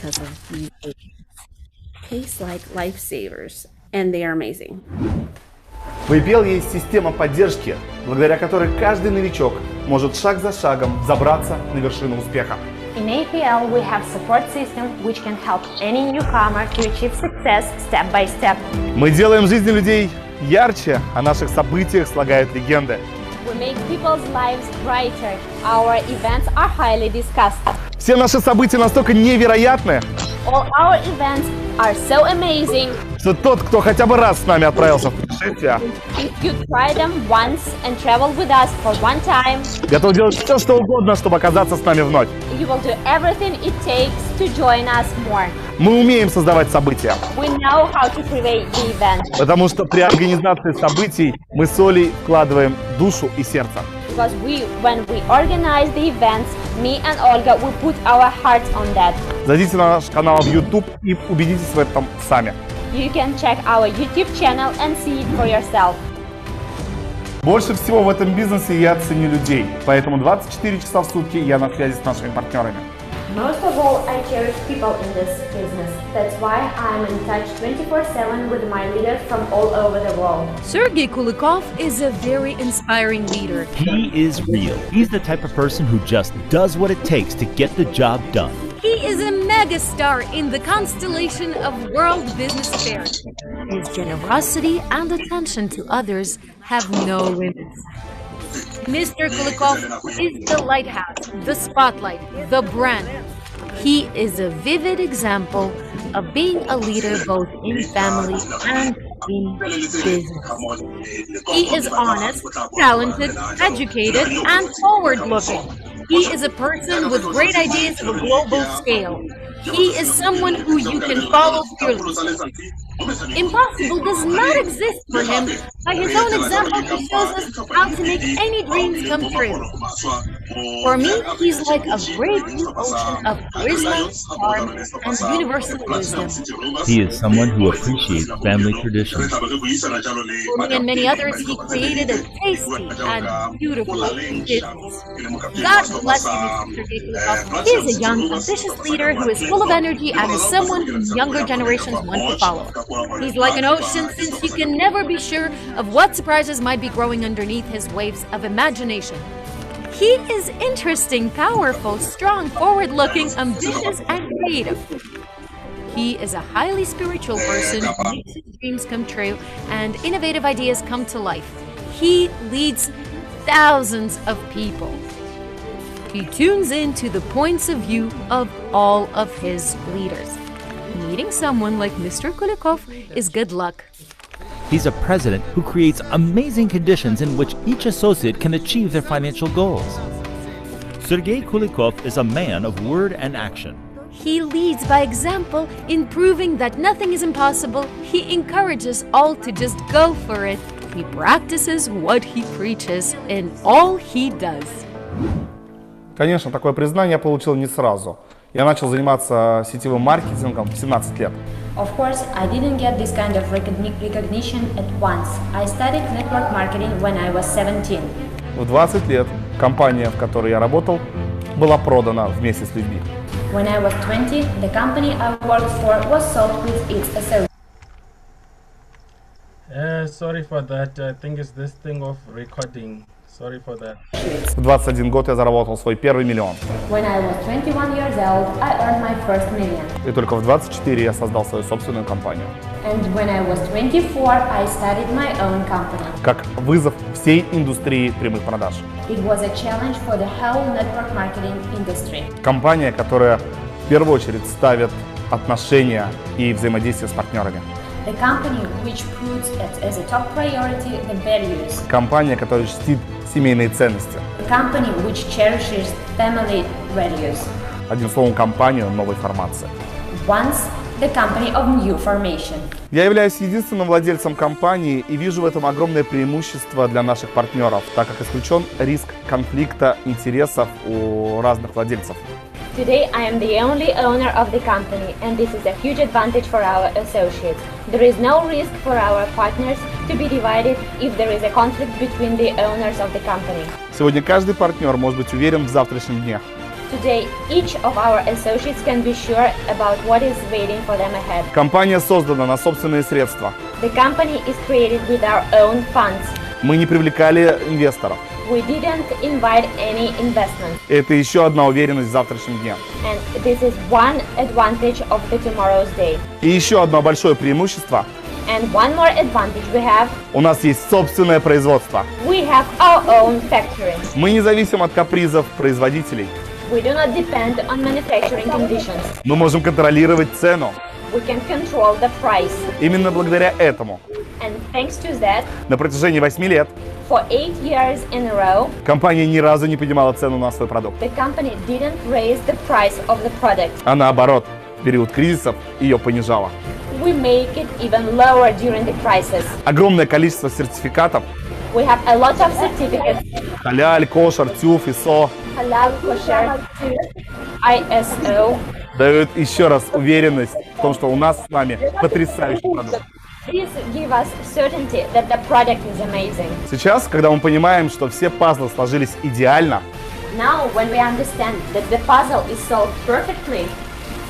because of these agents. Taste like lifesavers, and they are amazing. В Aplgo есть система поддержки, благодаря которой каждый новичок может шаг за шагом забраться на вершину успеха. In APL, we have support system which can help any newcomer to achieve success step by step. Мы делаем жизни людей ярче, о наших событиях слагают легенды. We make people's lives brighter. Our events are highly discussed. Все наши события настолько невероятны, All our events are so amazing. что тот, кто хотя бы раз с нами отправился в путешествие, If you try them once and travel with us for one time, готов делать все, что угодно, чтобы оказаться с нами вновь. you will do everything it takes to join us more. Мы умеем создавать события, We know how to create the event потому что при организации событий мы с Олей вкладываем душу и сердце. because when we organize the events, me and Olga, we put our hearts on that. Зайдите на наш канал в YouTube и убедитесь в этом сами. You can check our YouTube channel and see it for yourself. Больше всего в этом бизнесе я ценю людей, поэтому 24 часа в сутки я на связи с нашими партнерами. Most of all, I cherish people in this business. That's why I'm in touch 24/7 with my leaders from all over the world. Sergey Kulikov is a very inspiring leader. He is real. He's the type of person who just does what it takes to get the job done. He is a megastar in the constellation of world business affairs. His generosity and attention to others have no limits. Mr. Kulikov is the lighthouse, the spotlight, the brand. He is a vivid example of being a leader both in family and in business. He is honest, talented, educated, and forward-looking. He is a person with great ideas of a global scale. He is someone who you can follow fearlessly. Impossible does not exist for him. By his own example, he shows us how to make any dreams come true. For me, he's like a great blue ocean of charisma, charm, and universal wisdom. He is someone who appreciates family traditions. For me and many others, he created a tasty and beautiful business. God bless you, Mr. Sergey Kulikov. He is a young, ambitious leader who is full of energy and is someone whom younger generations want to follow. He's like an ocean, since you can never be sure of what surprises might be growing underneath his waves of imagination. He is interesting, powerful, strong, forward-looking, ambitious, and creative. He is a highly spiritual person who makes his dreams come true and innovative ideas come to life. He leads thousands of people. He tunes into the points of view of all of his leaders. Meeting someone like Mr. Kulikov is good luck. He's a president who creates amazing conditions in which each associate can achieve their financial goals. Sergey Kulikov is a man of word and action. He leads by example in proving that nothing is impossible. He encourages all to just go for it. He practices what he preaches in all he does. Конечно, такое признание я получил не сразу. Я начал заниматься сетевым маркетингом в 17 лет. Of course, I didn't get this kind of recognition at once. I studied network marketing when I was 17. В 20 лет компания, в которой я работал, была продана вместе с людьми. When I was 20, the company I worked for was sold with its associates. Sorry for that. I think it's this thing of recording. Sorry for that. В 21 год я заработал свой первый миллион. When I was 21 years old, I earned my first million. И только в 24 я создал свою собственную компанию. And when I was 24, I started my own company. Как вызов всей индустрии прямых продаж. It was a challenge for the whole network marketing industry. Компания, которая в первую очередь ставит отношения и взаимодействие с партнерами. The company which puts as a top priority the values. Компания, которая чтит семейные ценности. The company which cherishes family values. Одним словом, компанию новой формации. Once the company of new formation. Я являюсь единственным владельцем компании и вижу в этом огромное преимущество для наших партнеров, так как исключен риск конфликта интересов у разных владельцев. Today I am the only owner of the company, and this is a huge advantage for our associates. There is no risk for our partners to be divided if there is a conflict between the owners of the company. Сегодня каждый партнер может быть уверен в завтрашнем дне. Today, each of our associates can be sure about what is waiting for them ahead. Компания создана на собственные средства. The company is created with our own funds. Мы не привлекали инвесторов. We didn't invite any investment. Это еще одна уверенность в завтрашнем дне. And this is one advantage of the tomorrow's day. И еще одно большое преимущество. And one more advantage we have. У нас есть собственное производство. We have our own factory. Мы не зависим от капризов производителей. We do not depend on manufacturing conditions. Мы можем контролировать цену. We can control the price. Именно благодаря этому And thanks to that, на протяжении 8 лет for 8 years in a row, компания ни разу не поднимала цену на свой продукт. the company didn't raise the price of the product. А наоборот, в период кризисов ее понижала. We make it even lower during the crisis. Огромное количество сертификатов We have a lot of certificates, халяль, кошер, тюф, ИСО halal, kosher, ISO. дают еще раз уверенность в том, что у нас с вами потрясающий продукт. These give us certainty that the product is amazing. Сейчас, когда мы понимаем, что все пазлы сложились идеально, Now, when we understand that the puzzle is solved perfectly,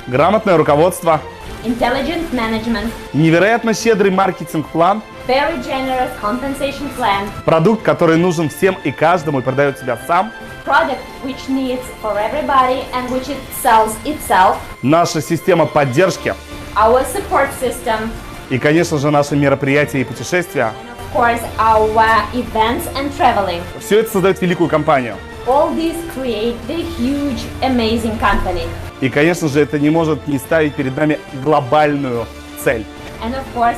грамотное руководство, intelligent management, невероятно щедрый маркетинг-план, very generous compensation plan, продукт, который нужен всем и каждому и продает себя сам, product which needs for everybody and which it sells itself, наша система поддержки our support system, и, конечно же, наши мероприятия и путешествия. and of course our events and traveling. Все это создает великую компанию. All these create the huge, amazing company. И, конечно же, это не может не ставить перед нами глобальную цель. And of course,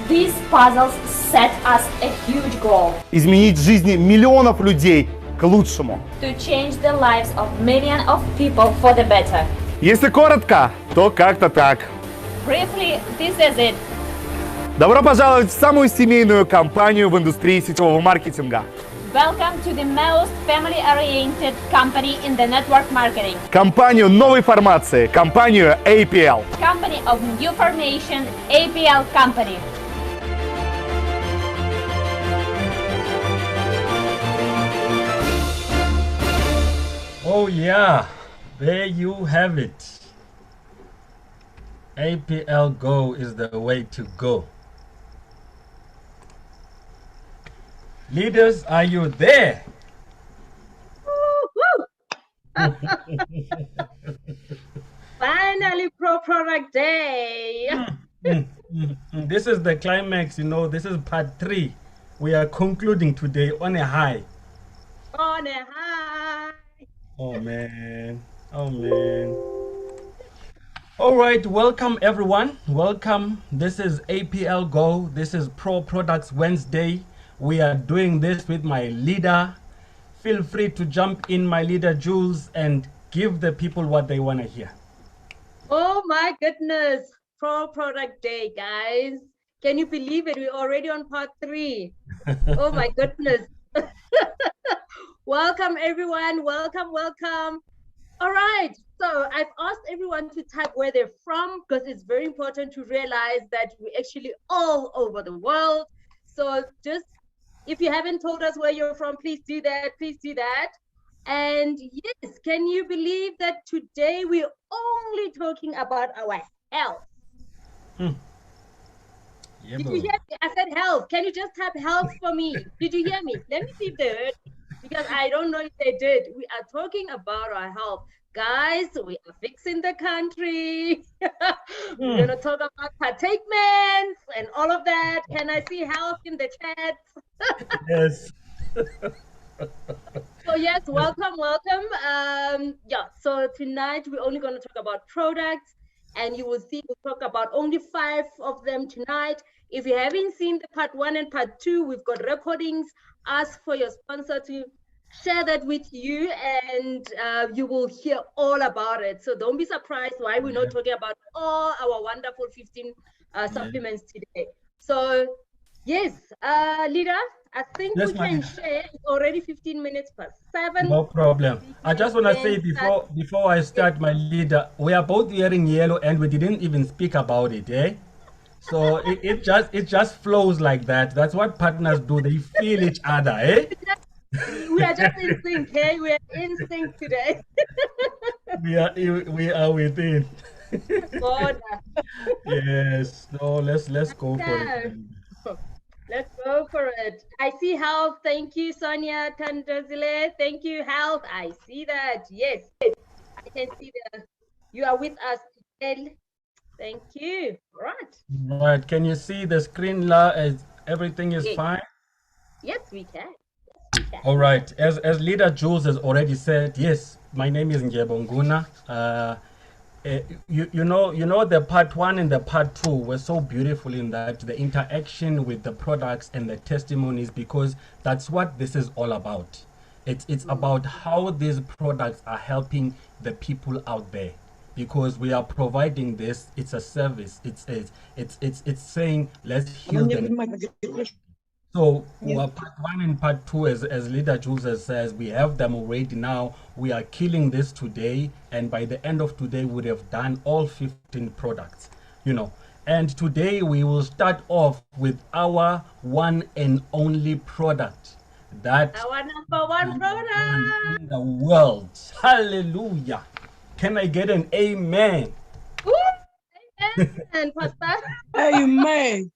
these puzzles set us a huge goal Изменить жизни миллионов людей к лучшему. to change the lives of millions of people for the better. Если коротко, то как-то так. Briefly, this is it. Добро пожаловать в самую семейную компанию в индустрии сетевого маркетинга. Welcome to the most family-oriented company in the network marketing. Компанию новой формации, компанию APL. Company of new formation, APL company. Oh yeah, there you have it. Aplgo is the way to go. Leaders, are you there? Finally, Pro Product Day. This is the climax, you know, this is part 3. We are concluding today on a high. On a high. Oh man, oh man. All right, welcome everyone. Welcome. This is APL Go. This is Pro Products Wednesday. We are doing this with my leader. Feel free to jump in, my leader Jules, and give the people what they want to hear. Oh my goodness. Pro Product Day, guys. Can you believe it? We're already on part 3. Oh my goodness. Welcome, everyone. Welcome, welcome. All right. So I've asked everyone to type where they're from because it's very important to realize that we're actually all over the world. So just if you haven't told us where you're from, please do that. Please do that. And yes, can you believe that today we're only talking about our health? Yeah, Did bro. you hear me? I said health. Can you just type health for me? Did you hear me? Let me see if they heard. Because I don't know if they did. We are talking about our health. Guys, we are fixing the country. We're going to talk about partakements and all of that. Can I see health in the chat? Yes. So yes, welcome, welcome. Yeah, so tonight we're only going to talk about products, and you will see we'll talk about only 5 of them tonight. If you haven't seen the part 1 and part 2, we've got recordings. Ask for your sponsor to share that with you, and you will hear all about it. So don't be surprised why we're not talking about all our wonderful 15 supplements today. So yes, Lida, I think Yes, we can ma'am. share. It's already 15 minutes past 7. No problem. I just want to say before I start, my leader, we are both wearing yellow and we didn't even speak about it, eh? So it just flows like that. That's what partners do. They feel each other, eh? We are just in sync, hey? We are in sync today. we are within. God. Yes. No, let's go for it. Okay. Let's go for it. I see health. Thank you, Sonia Tandazile. Thank you, health. I see that. Yes, I can see that you are with us today. Thank you. All right. Right. Can you see the screen, La? As everything is Yes, fine. yes, we can. Yes, we can. All right. As leader Jules has already said, yes, my name is Ngebonguna. You know the part one and the part two were so beautiful in that the interaction with the products and the testimonies, because that's what this is all about. It's about how these products are helping the people out there, because we are providing this. It's a service. It's saying let's heal them. So part one and part two, as leader Jules says, we have them already now. We are killing this today, and by the end of today, we would have done all 15 products. You know, and today we will start off with our one and only product that Our number one one product. in the world. Hallelujah! Can I get an amen? Woo! Amen, Pastor. Amen.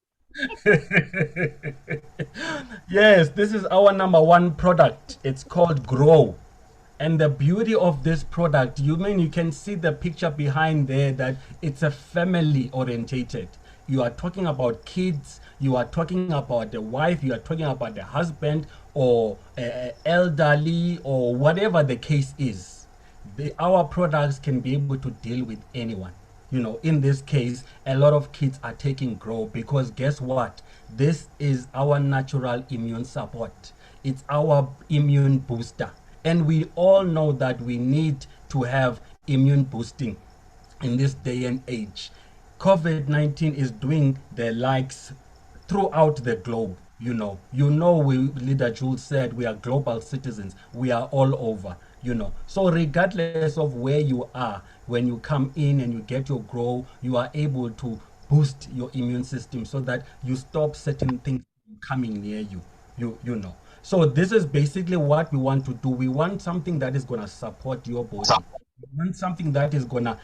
Yes, this is our number one product. It's called Grow. And the beauty of this product, you can see the picture behind there, that it's a family orientated. You are talking about kids, you are talking about the wife, you are talking about the husband, or elderly, or whatever the case is. Our products can be able to deal with anyone. In this case, a lot of kids are taking Grow because guess what? This is our natural immune support. It's our immune booster. And we all know that we need to have immune boosting in this day and age. COVID-19 is doing the likes throughout the globe. We leader Jules said we are global citizens. We are all over. So regardless of where you are, when you come in and you get your Grow, you are able to boost your immune system so that you stop certain things coming near you. So this is basically what we want to do. We want something that is going to support your body. We want something that is going to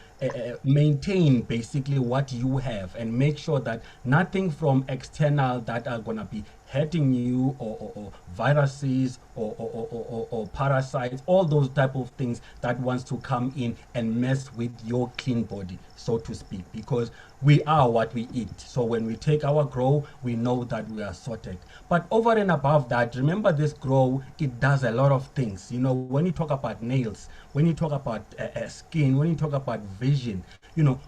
maintain basically what you have, and make sure that nothing from external that are going to be hurting you, or viruses, or parasites, all those type of things that wants to come in and mess with your clean body, so to speak, because we are what we eat. So when we take our Grow, we know that we are sorted. But over and above that, remember this Grow, it does a lot of things. When you talk about nails, when you talk about skin, when you talk about vision,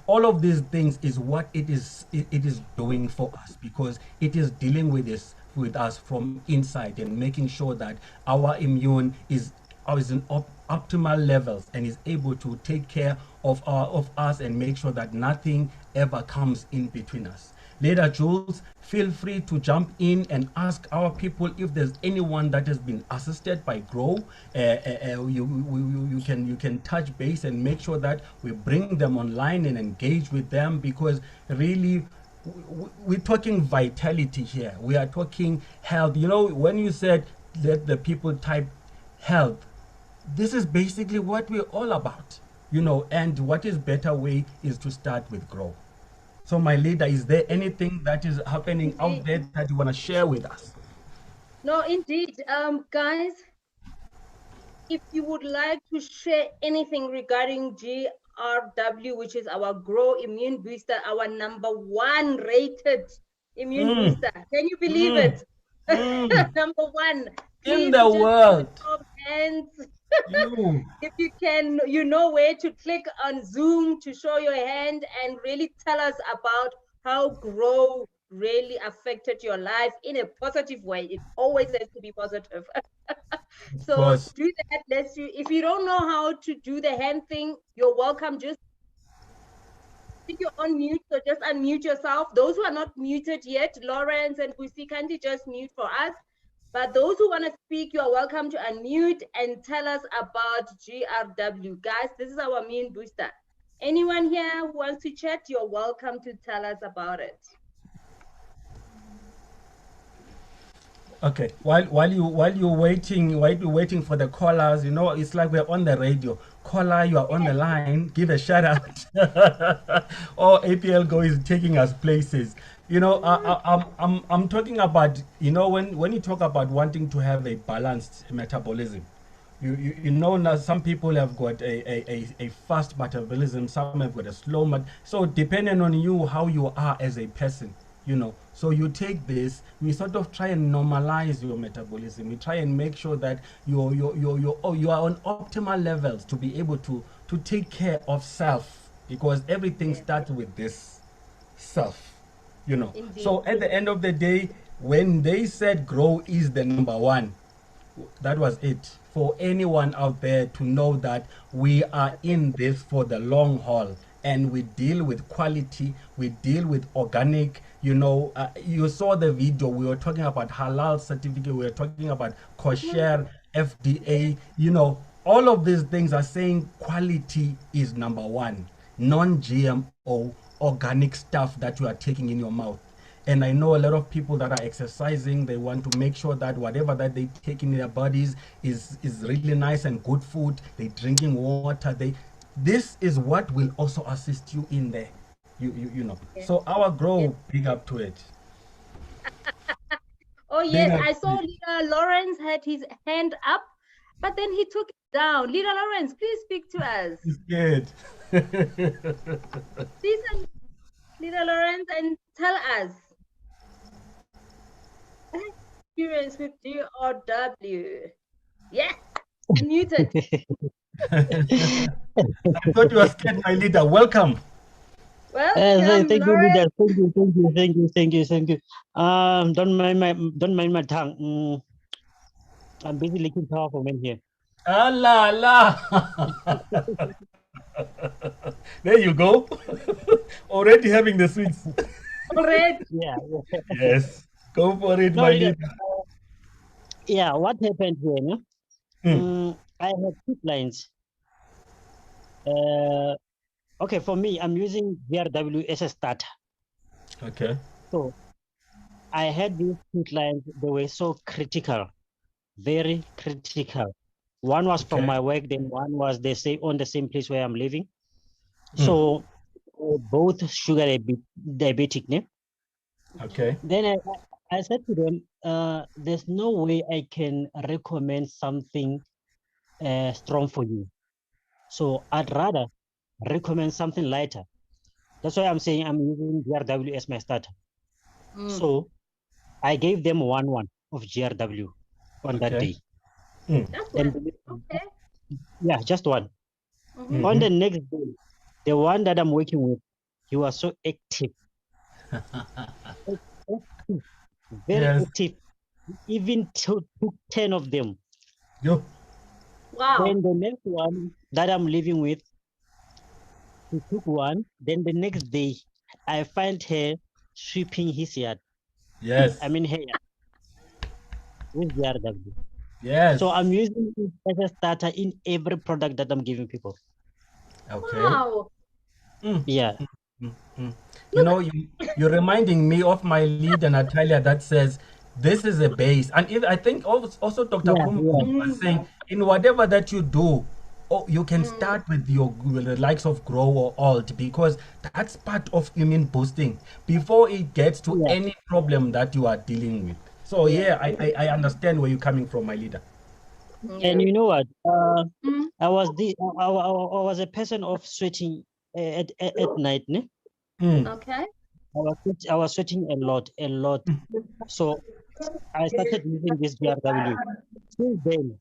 all of these things is what it is doing for us, because it is dealing with us from inside, and making sure that our immune is in optimal levels, and is able to take care of us, and make sure that nothing ever comes in between us. Later, Jules, feel free to jump in and ask our people if there's anyone that has been assisted by Grow. You can touch base and make sure that we bring them online and engage with them, because really we're talking vitality here. We are talking health. When you said let the people type health, this is basically what we're all about. And what is better way is to start with Grow. So my leader, is there anything that is happening out there that you want to share with us? No, indeed. Guys, if you would like to share anything regarding GRW, which is our Grow Immune Booster, our number one rated immune booster. Can you believe it? Number one. In Please the just world. hands. You. If you can, you know where to click on Zoom to show your hand and really tell us about how Grow really affected your life in a positive way. It always has to be positive. So course. do that. Let's do. If you don't know how to do the hand thing, you're welcome. Just think you're on mute, so just unmute yourself. Those who are not muted yet, Lawrence and Busi, can't you just mute for us? But those who want to speak, you are welcome to unmute and tell us about GRW. Guys, this is our immune booster. Anyone here who wants to chat, you're welcome to tell us about it. Okay. While you're waiting for the callers, it's like we're on the radio. Caller, you are on the line. Give a shout out. Or APL Go is taking us places. I'm talking about when you talk about wanting to have a balanced metabolism. You know now some people have got a fast metabolism, some have got a slow so depending on you how you are as a person, so you take this, we sort of try and normalize your metabolism, we try and make sure that you are on optimal levels to be able to take care of self, because everything starts with this self. Indeed. So at the end of the day, when they said grow is the number one, that was it for anyone out there to know that we are in this for the long haul, and we deal with quality, we deal with organic. You saw the video, we were talking about halal certificate, we were talking about kosher, FDA. All of these things are saying quality is number one, non-GMO organic stuff that you are taking in your mouth. And I know a lot of people that are exercising, they want to make sure that whatever that they take in their bodies is really nice and good food. They drinking water. This is what will also assist you in there. You know. So our grow, big up to it. Oh Big yes, up I to saw it. Leader Lawrence had his hand up, but then he took it down. Leader Lawrence, please speak to us. It's good. Please, Leader Lawrence, and tell us experience with DRW. Yes, unmuted. I thought you were scared, my leader. Welcome. Thank you, Lawrence. leader. Thank you. Don't mind my tongue. I'm busy licking power for men here. Allah, Allah. There you go. Already having the sweets. Already. Yeah. Yes. Go for it, No, my leader. leader. Yeah, what happened here? No? I have two clients. Okay, for me, I'm using VRW as a starter. Okay. So I had these two clients. They were so critical, very critical. One was from Okay. my work, then one was on the same place where I'm living. So both sugar diabetic. Ne? Okay. Then I said to them, there's no way I can recommend something strong for you. So I'd rather recommend something lighter. That's why I'm saying I'm using GRW as my starter. So I gave them one of GRW on that day. That's one. Okay. Yeah, just one. On the next day, the one that I'm working with, he was so active. Very active. Even took 10 of them. Yo. Wow. Then the next one that I'm living with, he took one. Then the next day, I find her sweeping his yard. Yes. I mean her yard with GRW. Yes. So I'm using it as a starter in every product that I'm giving people. Okay. Wow. Yeah. You're reminding me of my leader Natalia that says this is a base, and I think also Dr. Kum was saying in whatever that you do, you can start with the likes of grow or alt, because that's part of immune boosting before it gets to any problem that you are dealing with. So I understand where you're coming from, my leader. And you know what? I was a person of sweating at night. Ne? Okay. I was sweating a lot. So I started using this GRW. Since then,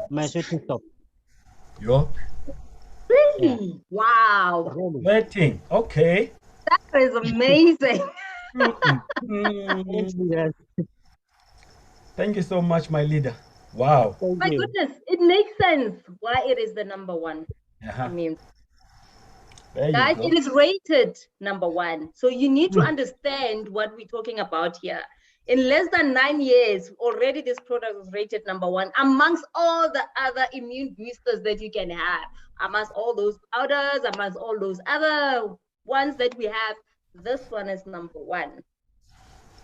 my sweating stopped. Yo. Really? Yeah. Wow. Really. Sweating. Okay. That is amazing. Yes. Thank you so much, my leader. Wow. My goodness, it makes sense why it is the number one. I mean, guys, it is rated number one. So you need to understand what we're talking about here. In less than 9 years, already this product is rated number one amongst all the other immune boosters that you can have, amongst all those powders, amongst all those other ones that we have. This one is number one.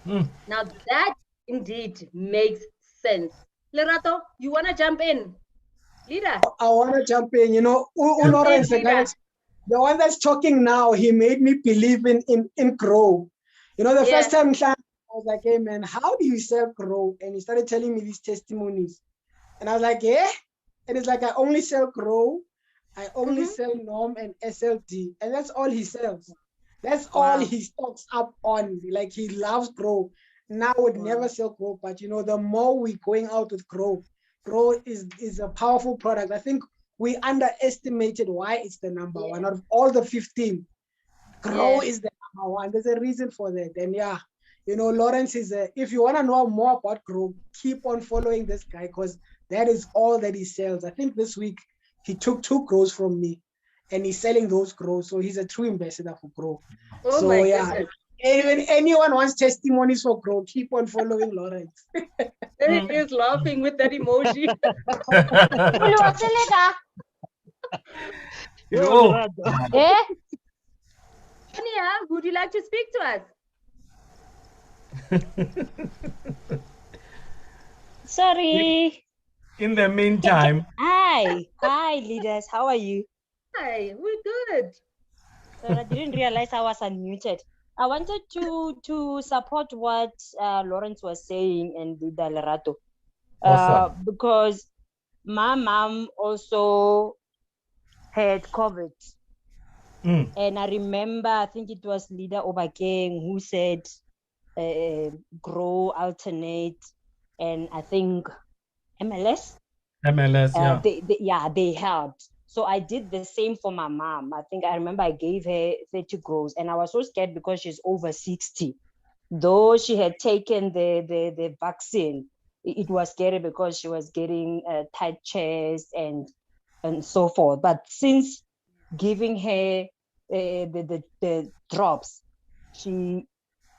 Now that indeed makes sense. Lerato, you want to jump in? Leader. I want to jump in. You know, Lawrence, the one that's talking now, he made me believe in Grow. You know, the first time I was like, hey, man, how do you sell Grow? And he started telling me these testimonies. And I was like, yeah. And it's like, I only sell Grow. I only sell Norm and SLD. And that's all he sells. That's all he stocks up on. Like, he loves Grow. Now would never sell Grow. But, you know, the more we're going out with Grow is a powerful product. I think we underestimated why it's the number one. Out of all the 15, Grow is the number one. There's a reason for that. And yeah, you know, Lawrence if you want to know more about Grow, keep on following this guy because that is all that he sells. I think this week he took 2 Grows from me and he's selling those Grows. So he's a true ambassador for Grow. Oh so my yeah, goodness. When anyone wants testimonies for Grow, keep on following Lawrence. There he is laughing with that emoji. Sonia, would you like to speak to us? Sorry. In the meantime. Hi, leaders. How are you? Hi, we're good. I didn't realize I was unmuted. I wanted to support what Lawrence was saying and the Lerato. Awesome. Because my mom also had COVID. And I remember, I think it was Leader Obakeng who said, grow, alternate, and I think MLS. They helped. So I did the same for my mom. I think I remember I gave her 30 grows, and I was so scared because she's over 60. Though she had taken the vaccine, it was scary because she was getting tight chest and so forth. But since giving her the drops, she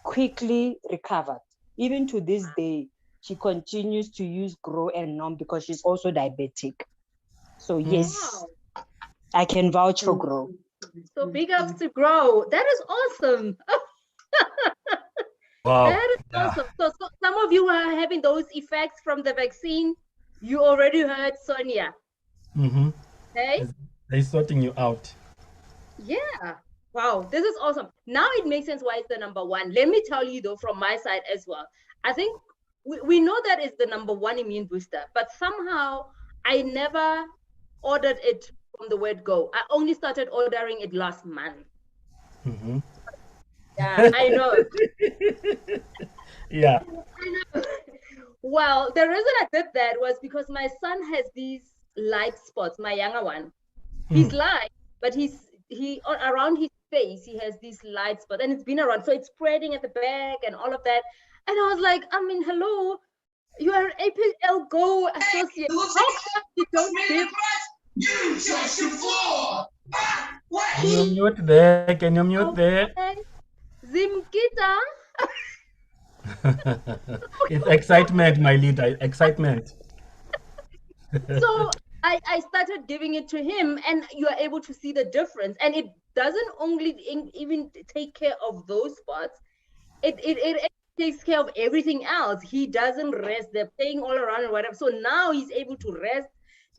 quickly recovered. Even to this day, she continues to use Grow and Nom because she's also diabetic. So yes, I can vouch for Grow. So big ups to Grow. That is awesome. Wow. That is awesome. So some of you are having those effects from the vaccine. You already heard Sonia. Okay? They're sorting you out. Yeah. Wow, this is awesome. Now it makes sense why it's the number one. Let me tell you though, from my side as well. I think we know that it's the number one immune booster, but somehow I never ordered it from the word go. I only started ordering it last month. Yeah, I know. Yeah. I know. Well, the reason I did that was because my son has these light spots, my younger one. He's light, but he around his face, he has these light spots, and it's been around. So it's spreading at the back and all of that. And I was like, I mean, hello, you are Aplgo associate. You don't give. Can you mute there? Can you mute there? Zimkita. It's excitement, my leader. Excitement. So I started giving it to him, and you are able to see the difference. And it doesn't only even take care of those spots. It takes care of everything else. He doesn't rest. They're playing all around and whatever. So now he's able to rest.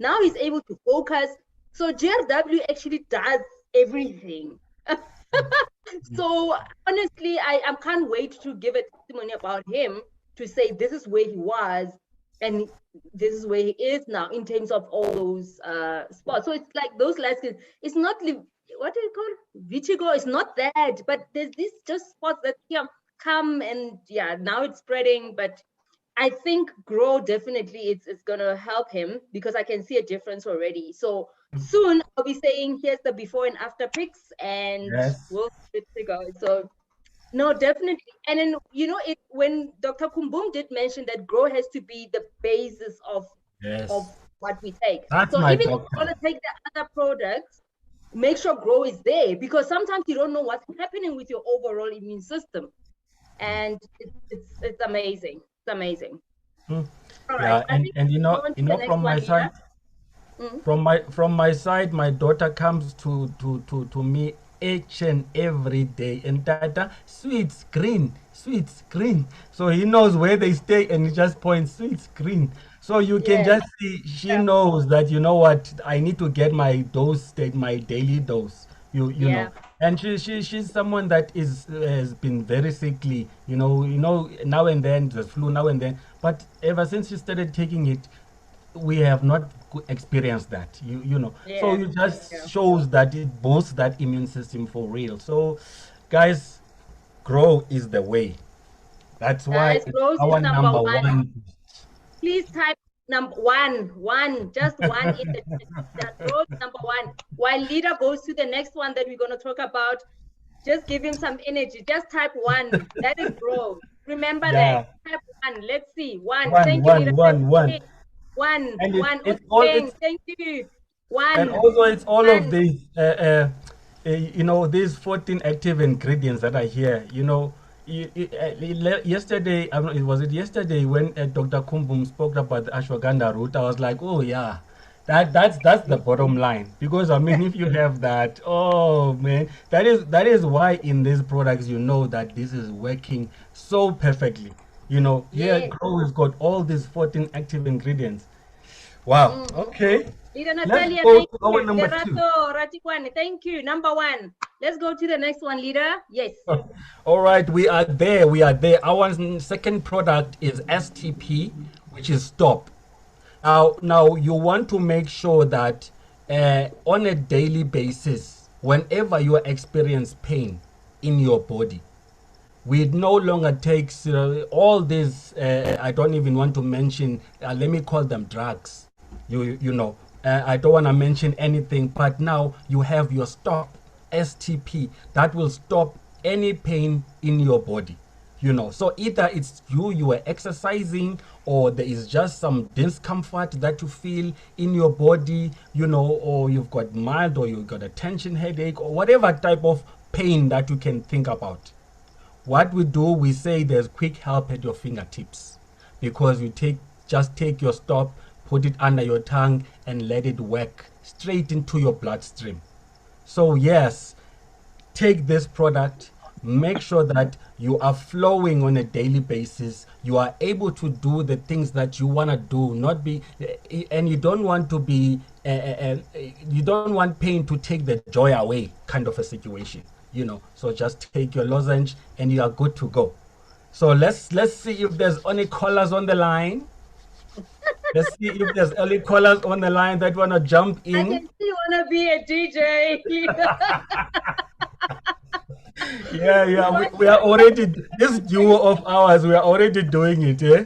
Now he's able to focus. So GRW actually does everything. So honestly, I can't wait to give a testimony about him to say this is where he was and this is where he is now in terms of all those spots. So it's like those light skins. It's not what do you call it? Vitiligo? It's not that, but there's these just spots that come and yeah, now it's spreading. But I think Grow definitely it's gonna help him because I can see a difference already. So soon I'll be saying here's the before and after pics, and we'll see to go. So no, definitely. And then when Dr. Kumbum did mention that Grow has to be the basis of what we take. That's so my even doctor. if you want to take the other products, make sure Grow is there because sometimes you don't know what's happening with your overall immune system, and it's amazing. It's amazing. All Yeah, right. and from my side, from my side, my daughter comes to me each and every day. And Tata, sweets, green, sweets, green. So he knows where they stay and he just points, sweets, green. So you can just see she knows that, you know what, I need to get my dose, my daily dose. You know. And she's someone that is has been very sickly, now and then the flu now and then. But ever since she started taking it, we have not experienced that. So it just shows that it boosts that immune system for real. So, guys, grow is the way. That's why Guys, it's Grow is our number number one. one. Please type number one, just one in the that Grow is number one. While leader goes to the next one that we're going to talk about, just give him some energy. Just type one. That is Grow. Remember Yeah. that. Type one. Let's see. One. One, Thank you, leader. one. One. And One. it's all Okay, it's thank you. and One. also it's all of One. these these 14 active ingredients that are here. Yesterday, I don't know, was it yesterday when Dr. Kumbum spoke about the ashwagandha root? I was like, oh yeah, that's the bottom line. Because I mean, if you have that, oh man, that is why in these products you know that this is working so perfectly. Here Grow has got all these 14 active ingredients. Wow. Okay. Leader Let's Natalia, go thank to our you. number two. Lerato Ratikwane, thank you. Number one. Let's go to the next one, leader. Yes. All right, we are there. We are there. Our second product is STP, which is stop. Now you want to make sure that on a daily basis, whenever you experience pain in your body, we no longer take all these. I don't even want to mention. Let me call them drugs. I don't want to mention anything. But now you have your stop STP that will stop any pain in your body. So either it's you were exercising, or there is just some discomfort that you feel in your body, or you've got mild, or you've got a tension headache, or whatever type of pain that you can think about. What we do, we say there's quick help at your fingertips, because you just take your stop, put it under your tongue, and let it work straight into your bloodstream. So yes, take this product, make sure that you are flowing on a daily basis. You are able to do the things that you want to do, and you don't want to be, you don't want pain to take the joy away, kind of a situation. So just take your lozenge and you are good to go. So let's see if there's any callers on the line. Let's see if there's any callers on the line that want to jump in. I can see you want to be a DJ. Yeah. We are already, this duo of ours, we are already doing it, eh?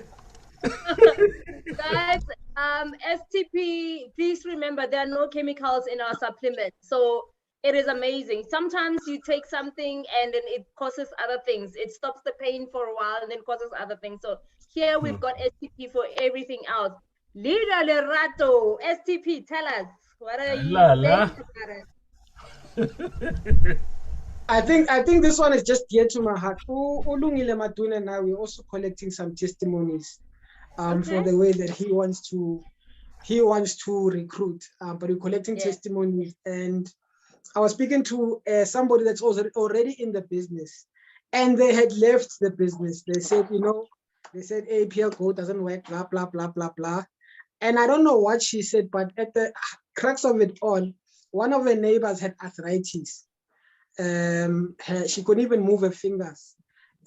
Guys, STP, please remember there are no chemicals in our supplements. So it is amazing. Sometimes you take something and then it causes other things. It stops the pain for a while and then causes other things. So here we've got STP for everything else. Leader Lerato, STP, tell us, what are you saying about it? I think this one is just dear to my heart. Ulungile Maduna now we're also collecting some testimonies for the way that he wants to recruit. But we're collecting testimonies, and I was speaking to somebody that's also already in the business, and they had left the business. They said, APL doesn't work, blah, blah, blah, blah, blah. And I don't know what she said, but at the crux of it all, one of her neighbors had arthritis. She couldn't even move her fingers.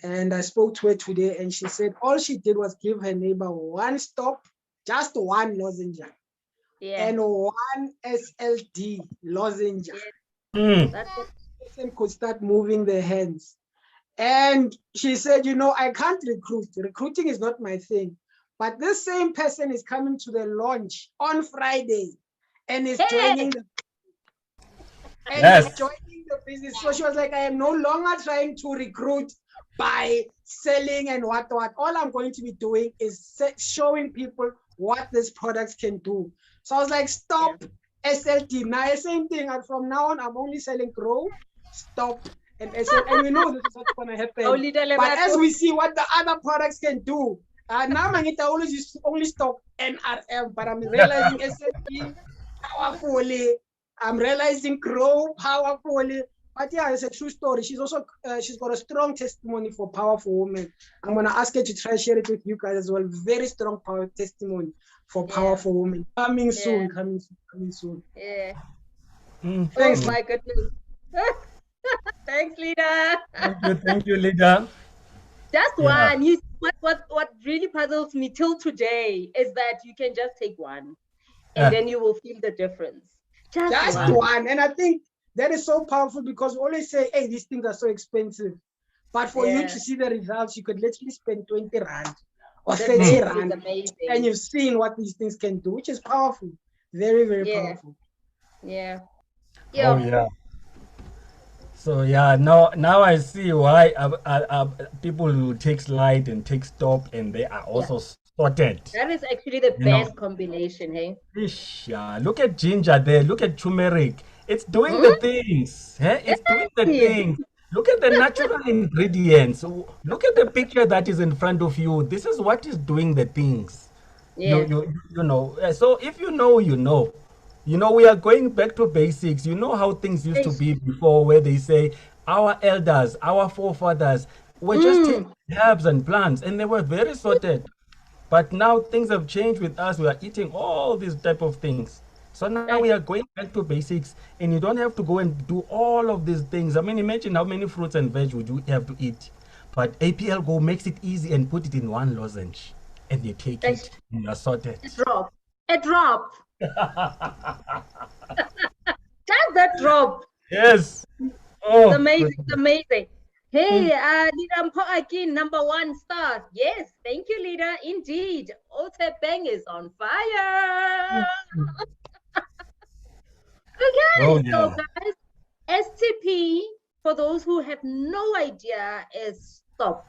And I spoke to her today, and she said all she did was give her neighbor one stop, just one lozenge, and one SLD lozenge. That person could start moving their hands. And she said, I can't recruit. Recruiting is not my thing. But this same person is coming to the launch on Friday and is joining the business. So she was like, I am no longer trying to recruit by selling and what. All I'm going to be doing is showing people what these products can do. So I was like, stop SLT. Now, same thing. And from now on, I'm only selling Grow, Stop, and SLT. And we know this is what's going to happen. But as we see what the other products can do, now Mangita only stock NRM, but I'm realizing SLT powerfully. I'm realizing Grow powerfully. But yeah, it's a true story. She's also she's got a strong testimony for powerful women. I'm gonna ask her to try share it with you guys as well. Very strong power testimony for powerful women. Coming soon, coming soon, coming soon. Yeah. Thanks. Oh my goodness. Thanks, Lida. Thank you, Lida. Just Yeah. one. You what really puzzles me till today is that you can just take one, and then you will feel the difference. Just one. And I think that is so powerful because we always say, hey, these things are so expensive. But for you to see the results, you could literally spend 20 rand or 30 rand. And you've seen what these things can do, which is powerful. Very, very powerful. Yeah. Oh yeah. So yeah, now I see why people who take slide and take stop and they are also sorted. That is actually the best combination, hey? Yeah, look at ginger there. Look at turmeric. It's doing the things. Eh? It's doing the things. Look at the natural ingredients. Look at the picture that is in front of you. This is what is doing the things. You know. So if you know, you know. You know, we are going back to basics. You know how things used to be before, where they say our elders, our forefathers were just taking herbs and plants, and they were very sorted. But now things have changed with us. We are eating all these type of things. So now we are going back to basics, and you don't have to go and do all of these things. I mean, imagine how many fruits and veg would you have to eat. But APL Go makes it easy and put it in one lozenge, and you take it, and you are sorted. A drop. Just that drop. Yes. Oh, it's amazing. Hey, Lida Mpo again, #1 star. Yes, thank you, Lida. Indeed, Otepeng is on fire. Okay, so guys, STP, for those who have no idea, is stop.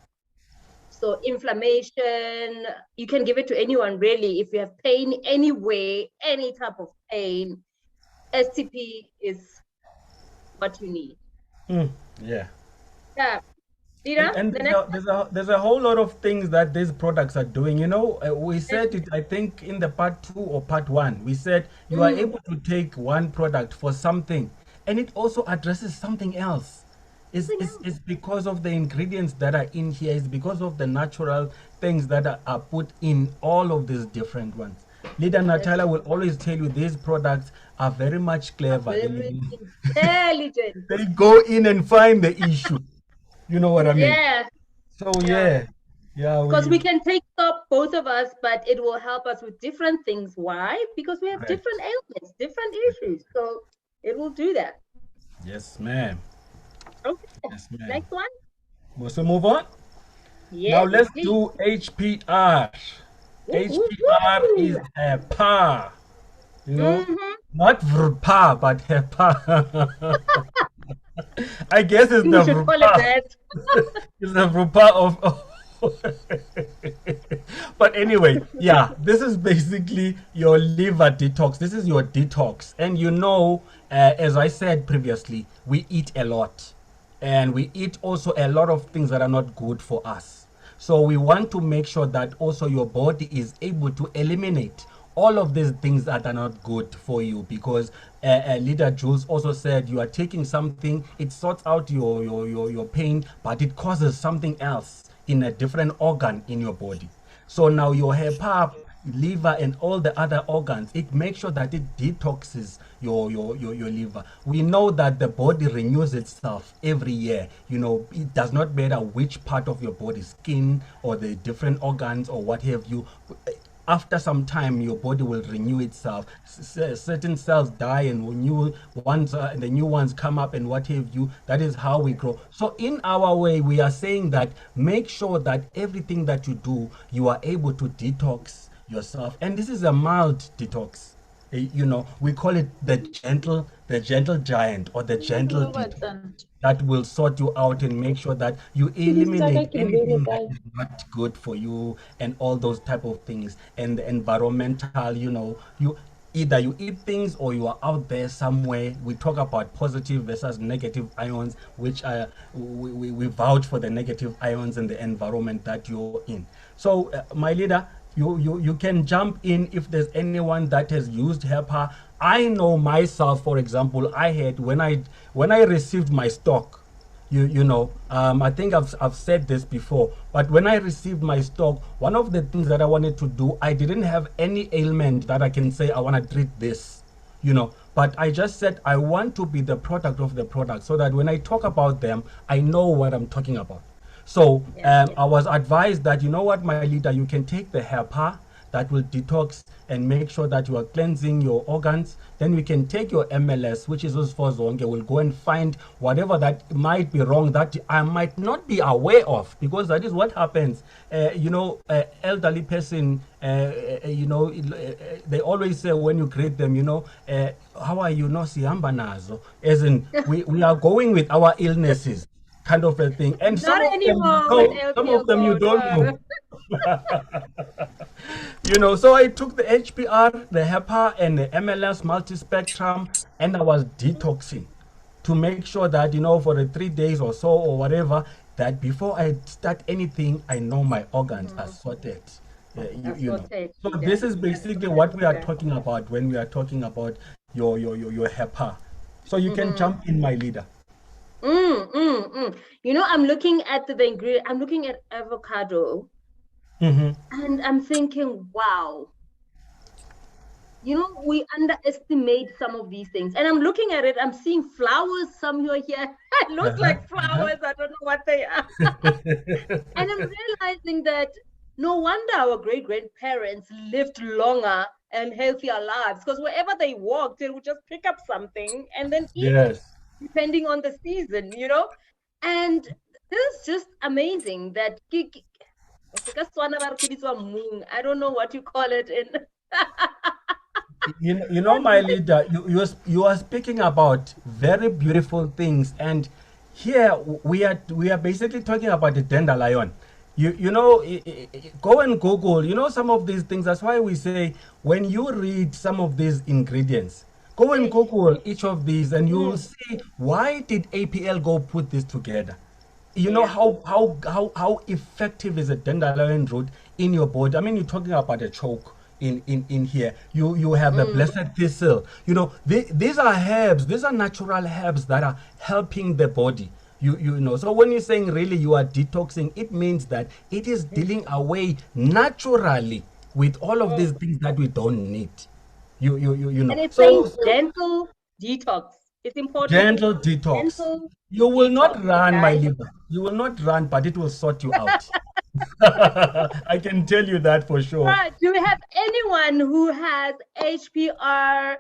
So inflammation, you can give it to anyone really. If you have pain anywhere, any type of pain, STP is what you need. Yeah. Yeah. Lida, and there's a whole lot of things that these products are doing. You know, we said it, I think, in the part 2 or part 1. We said you are able to take one product for something, and it also addresses something else. It's because of the ingredients that are in here. It's because of the natural things that are put in all of these different ones. Leader Natalia will always tell you these products are very much clever. Very intelligent. They go in and find the issue. You know what I mean? Yeah. So yeah. Because we can take stop, both of us, but it will help us with different things. Why? Because we have different ailments, different issues. So it will do that. Yes, ma'am. Okay. Yes, ma'am. Next one. So move on. Yes, now let's do HPR. HPR is HEPA. You know, not VRPA, but HEPA. I guess it's the should call it that. It's the VRPA of but anyway, yeah, this is basically your liver detox. This is your detox. And you know, as I said previously, we eat a lot. And we eat also a lot of things that are not good for us. So we want to make sure that also your body is able to eliminate all of these things that are not good for you, because Leader Jules also said you are taking something, it sorts out your pain, but it causes something else in a different organ in your body. So now your HEPA, liver, and all the other organs, it makes sure that it detoxes your liver. We know that the body renews itself every year. You know, it does not matter which part of your body, skin or the different organs or what have you. After some time, your body will renew itself. Certain cells die and new ones, the new ones come up and what have you. That is how we grow. So in our way, we are saying that make sure that everything that you do, you are able to detox yourself. And this is a mild detox. You know, we call it the gentle giant, or the gentle detox, that will sort you out and make sure that you eliminate anything that is not good for you and all those type of things. And the environmental, you know, either you eat things or you are out there somewhere. We talk about positive versus negative ions, which we vouch for the negative ions and the environment that you're in. So my leader, you can jump in if there's anyone that has used HEPA I know myself, for example, I had when I received my stock, I think I've said this before, but when I received my stock, one of the things that I wanted to do, I didn't have any ailment that I can say I want to treat this, but I just said I want to be the product of the product, so that when I talk about them, I know what I'm talking about. So I was advised that, you know what, my leader, you can take the HEPA that will detox and make sure that you are cleansing your organs. Then we can take your MLS, which is Usfozonke. We'll go and find whatever that might be wrong that I might not be aware of, because that is what happens. Elderly person, they always say when you greet them, how are you? No, sihamba nazo. As in, we are going with our illnesses, kind of a thing. And Not anymore with some of them you Aplgo, don't know. So I took the HPR, the HEPA, and the MLS multispectrum, and I was detoxing to make sure that, for the 3 days or so or whatever, that before I start anything, I know my organs are sorted. So this is basically what we are talking about when we are talking about your HEPA. So you can jump in, my leader. I'm looking at the ingredient. I'm looking at avocado. And I'm thinking, wow, we underestimate some of these things. And I'm looking at it, I'm seeing flowers somewhere here. It looks like flowers. I don't know what they are. And I'm realizing that no wonder our great-grandparents lived longer and healthier lives, because wherever they walked, they would just pick up something and then eat it, depending on the season, And this is just amazing that I don't know what you call it in. My leader, you are speaking about very beautiful things, and here we are basically talking about the dandelion. Go and Google, some of these things. That's why we say when you read some of these ingredients, go and Google each of these, and you will see why did Aplgo put this together. How effective is a dandelion root in your body? I mean, you're talking about a choke in here. You have the blessed thistle. These are herbs. These are natural herbs that are helping the body. So when you're saying really you are detoxing, it means that it is dealing away naturally with all of these things that we don't need. And it's saying gentle detox. It's important. Gentle detox. You will not run, my leader. You will not run, but it will sort you out. I can tell you that for sure. Right. Do we have anyone who has HPR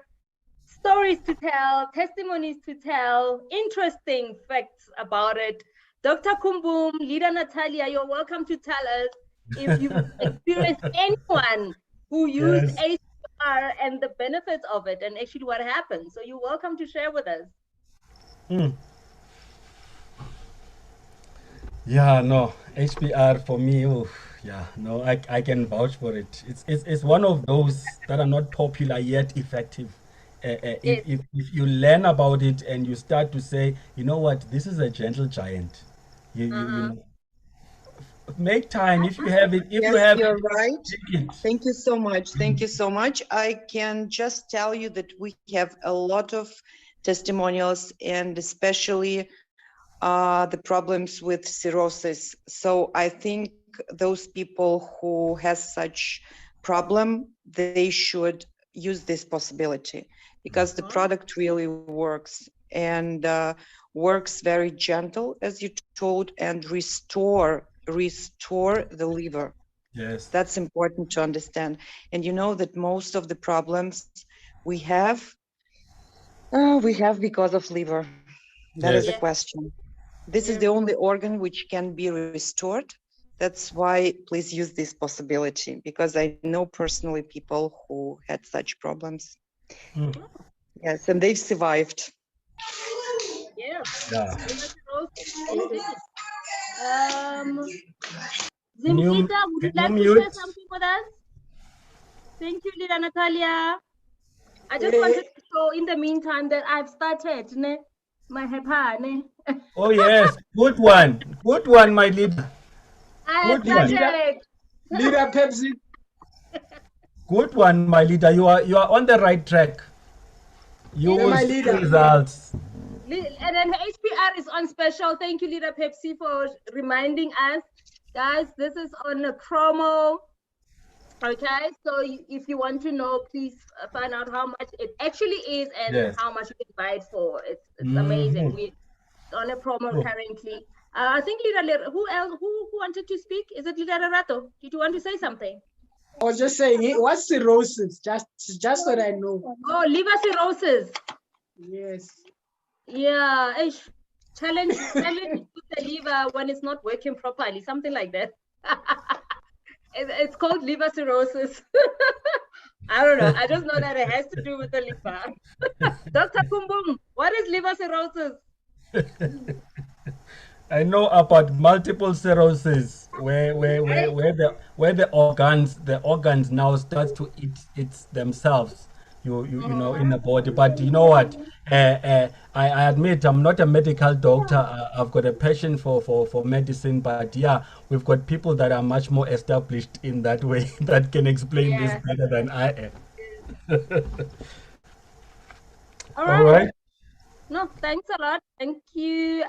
stories to tell, testimonies to tell, interesting facts about it? Dr. Kumbum, Leader Natalia, you're welcome to tell us if you've experienced anyone who used HPR and the benefits of it and actually what happened. So you're welcome to share with us. Yeah, no, HPR for me, I can vouch for it. It's one of those that are not popular yet effective. If you learn about it and you start to say, you know what, this is a gentle giant. You make time if you have it. If yes, you have you're it, right. Thank you so much. Thank you so much. I can just tell you that we have a lot of testimonials, and especially the problems with cirrhosis. So I think those people who has such problem, they should use this possibility, because the product really works, and works very gentle, as you told, and restore the liver. Yes, that's important to understand. And you know that most of the problems we have because of liver. That is the question. This is the only organ which can be restored. That's why please use this possibility, because I know personally people who had such problems. Yes, and they've survived. Yeah. Zimkita, would you like to share something with us? Thank you, Leader Natalia. I just wanted to show in the meantime that I've started my HEPA. Oh yes, good one, my leader. I have started. Leader Pepsi. Good one, my leader. You are on the right track. You Yes. will my see leader. results. And then HPR is on special. Thank you, Leader Pepsi, for reminding us. Guys, this is on a promo. Okay, so if you want to know, please find out how much it actually is and Yes. how much you can buy it for. It's amazing. We're on a promo Cool. currently. I think Leader, who else? Who wanted to speak? Is it Leader Rato? Did you want to say something? I was just saying, what's cirrhosis? Just so that I know. Oh, liver cirrhosis. Yes. Yeah, challenge the liver when it's not working properly, something like that. It's called liver cirrhosis. I don't know. I just know that it has to do with the liver. Dr. Kumbum, what is liver cirrhosis? I know about multiple sclerosis where the organs now start to eat themselves. You know, in the body. But you know what? I admit I'm not a medical doctor. I've got a passion for medicine, but yeah, we've got people that are much more established in that way that can explain this better than I am. All right. No, thanks a lot. Thank you.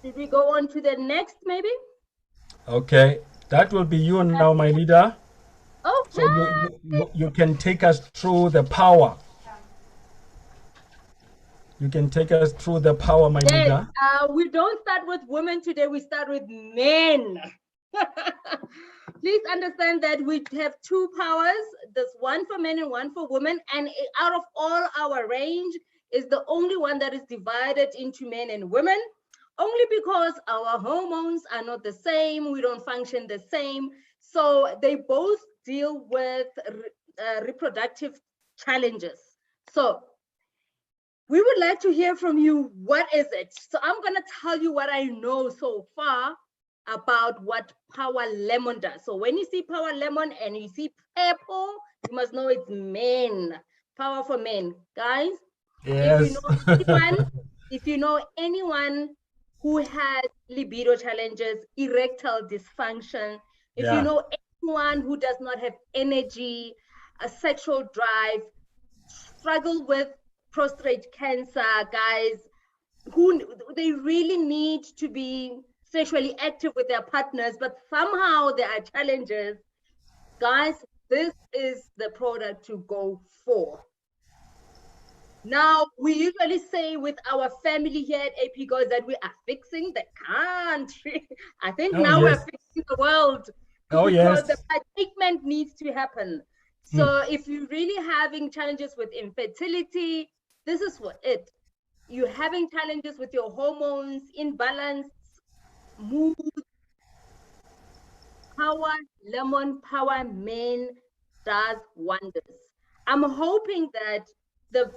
Did we go on to the next, maybe? Okay, that will be you now, my leader. Okay. So you can take us through the power. You can take us through the power, my leader. We don't start with women today, we start with men. Please understand that we have two powers. There's one for men and one for women. And out of all our range is the only one that is divided into men and women, only because our hormones are not the same. We don't function the same. So they both deal with reproductive challenges. So we would like to hear from you. What is it? So I'm going to tell you what I know so far about what Power Lemon does. So when you see Power Lemon and you see purple, you must know it's men. Power for men. Guys, yes. if you know anyone who has libido challenges, erectile dysfunction, if you know anyone who does not have energy, a sexual drive, struggle with prostate cancer, guys, who they really need to be sexually active with their partners, but somehow there are challenges. Guys, this is the product to go for. Now, we usually say with our family here at Aplgo that we are fixing the country. I think now we're fixing the world. Because the treatment needs to happen. So if you're really having challenges with infertility, this is what it. You're having challenges with your hormones, imbalance, mood. Power Lemon Power Men does wonders. I'm hoping that the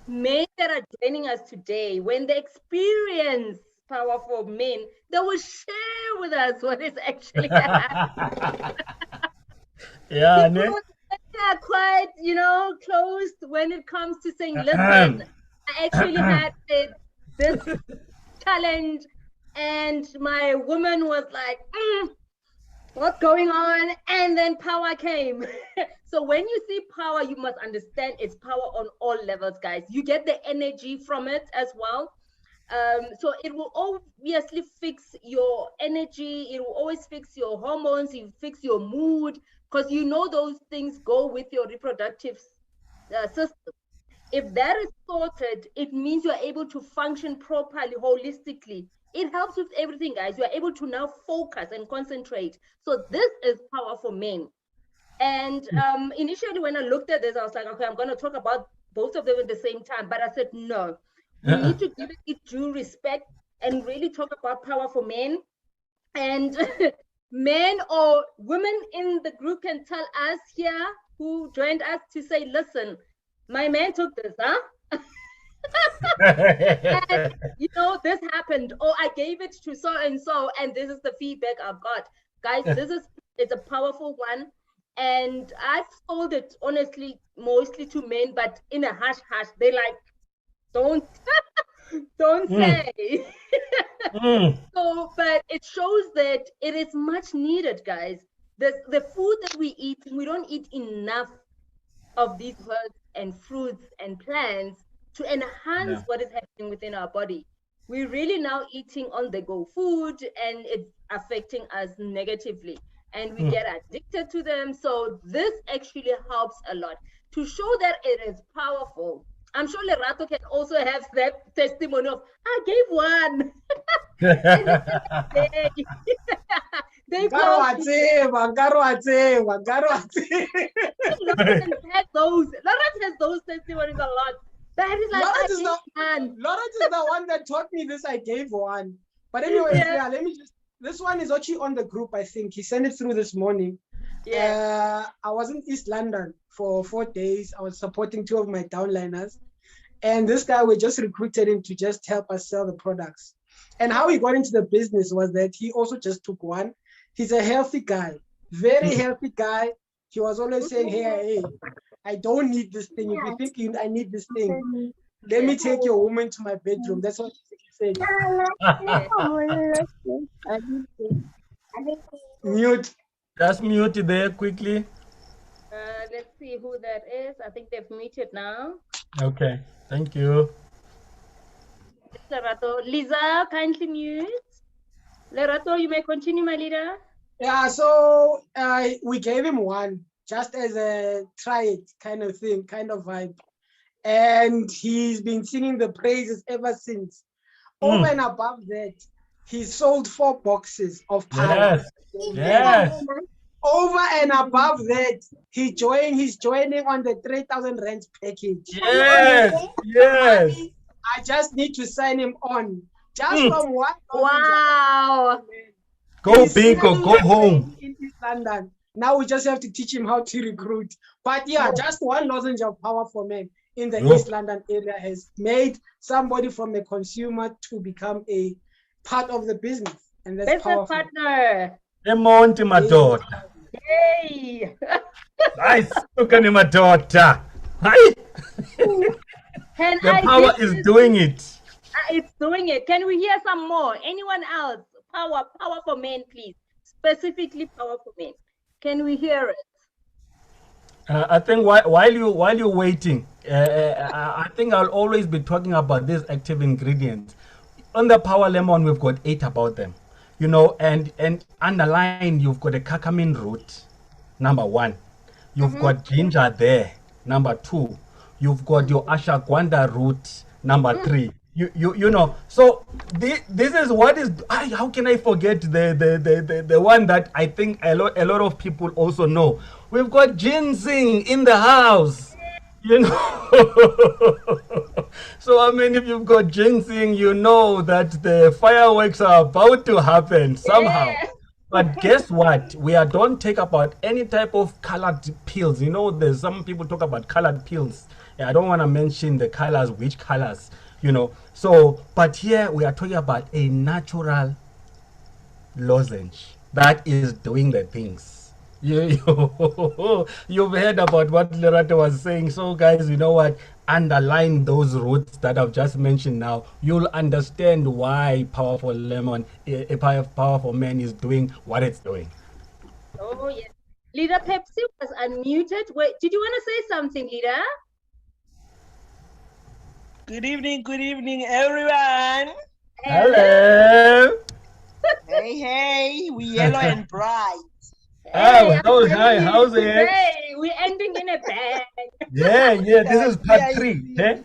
men that are joining us today, when they experience Power for Men, they will share with us what is actually happening. Yeah, they are quite, closed when it comes to saying, listen, I actually had this challenge and my woman was like, what's going on? And then power came. So when you see power, you must understand it's power on all levels, guys. You get the energy from it as well. So it will obviously fix your energy. It will always fix your hormones. You fix your mood, because you know those things go with your reproductive system. If that is sorted, it means you are able to function properly, holistically. It helps with everything, guys. You are able to now focus and concentrate. So this is Power for Men. And initially, when I looked at this, I was like, okay, I'm going to talk about both of them at the same time. But I said, no, we need to give it due respect and really talk about Power for Men. And men or women in the group can tell us here who joined us to say, listen, my man took this, huh? And, this happened. Oh, I gave it to so and so, and this is the feedback I've got. Guys, it's a powerful one. And I've told it honestly, mostly to men, but in a hush hush. They like, don't say. So, but it shows that it is much needed, guys. The food that we eat, we don't eat enough of these herbs and fruits and plants to enhance what is happening within our body. We're really now eating on the go food and it's affecting us negatively and we get addicted to them. So this actually helps a lot to show that it is powerful. I'm sure Lerato can also have that testimony of, I gave one. They Lawrence has those testimonies a lot. That is like Lawrence is the one that taught me this. I gave one. But anyways, yeah, let me just, this one is actually on the group, I think. He sent it through this morning. I was in East London for 4 days. I was supporting 2 of my downliners. And this guy, we just recruited him to just help us sell the products. And how he got into the business was that he also just took one. He's a healthy guy, very healthy guy. He was always saying, hey, I don't need this thing. If you think I need this thing, let me take your woman to my bedroom. That's what he said. Mute. Just mute it there quickly. Let's see who that is. I think they've muted now. Okay, thank you. Lerato. Lisa, kindly mute. Lerato, you may continue, my leader. Yeah, so we gave him one just as a try it kind of thing, kind of vibe. And he's been singing the praises ever since. Over and above that, he sold 4 boxes of power. Yes. Over and above that, he's joining on the 3,000 rand package. Yes. I just need to sign him on. Just from one. Wow. Go big or go home. In East London. Now we just have to teach him how to recruit. But yeah, just one lozenge of power for men in the East London area has made somebody from a consumer to become a part of the business. And that's powerful. Partner. Emonti madoda. Yay. Nice. Look at my daughter. Hi. The power is doing it. It's doing it. Can we hear some more? Anyone else? Power for men, please. Specifically power for men. Can we hear it? I think while you're waiting, I think I'll always be talking about these active ingredients. On the power lemon, we've got 8 about them, you know, and underline you've got a curcumin root, number 1. You've got ginger there, number 2. You've got your ashwagandha root, number 3. You know, so this is what is, how can I forget the one that I think a lot of people also know. We've got ginseng in the house, you know. So I mean, if you've got ginseng, you know that the fireworks are about to happen somehow. But guess what? We don't take about any type of colored pills. You know, there's some people talk about colored pills. I don't want to mention the colors, which colors, you know. So, but here we are talking about a natural lozenge that is doing the things. You've heard about what Lerato was saying. So guys, you know what? Underline those roots that I've just mentioned now. You'll understand why Powerful Lemon, a Powerful Man is doing what it's doing. Oh, yes. Leader Pepsi was unmuted. Wait, did you want to say something, Leader? Good evening, everyone. Hello. Hey, we yellow and bright. Hey, how's it? Hey, we're ending in a bang. Yeah, this is part 3. Eh?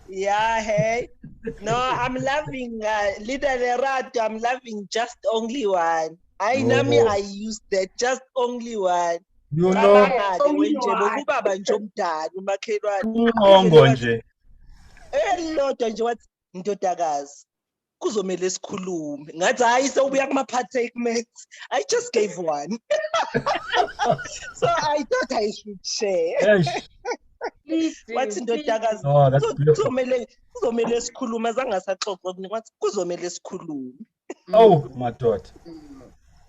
Yeah, hey. No, I'm loving Leader Lerato. I'm loving just only one. I use that just only one. You know. Elilodwa nje wathi ndodakazi kuzomela sikhulume ngathi hayi sewubuya kuma-partakements. I just gave one. So I thought I should share. Wathi ndodakazi kuzomele sikhulume azangasaxoxa kunika wathi kuzomele sikhulume. Oh my daughter.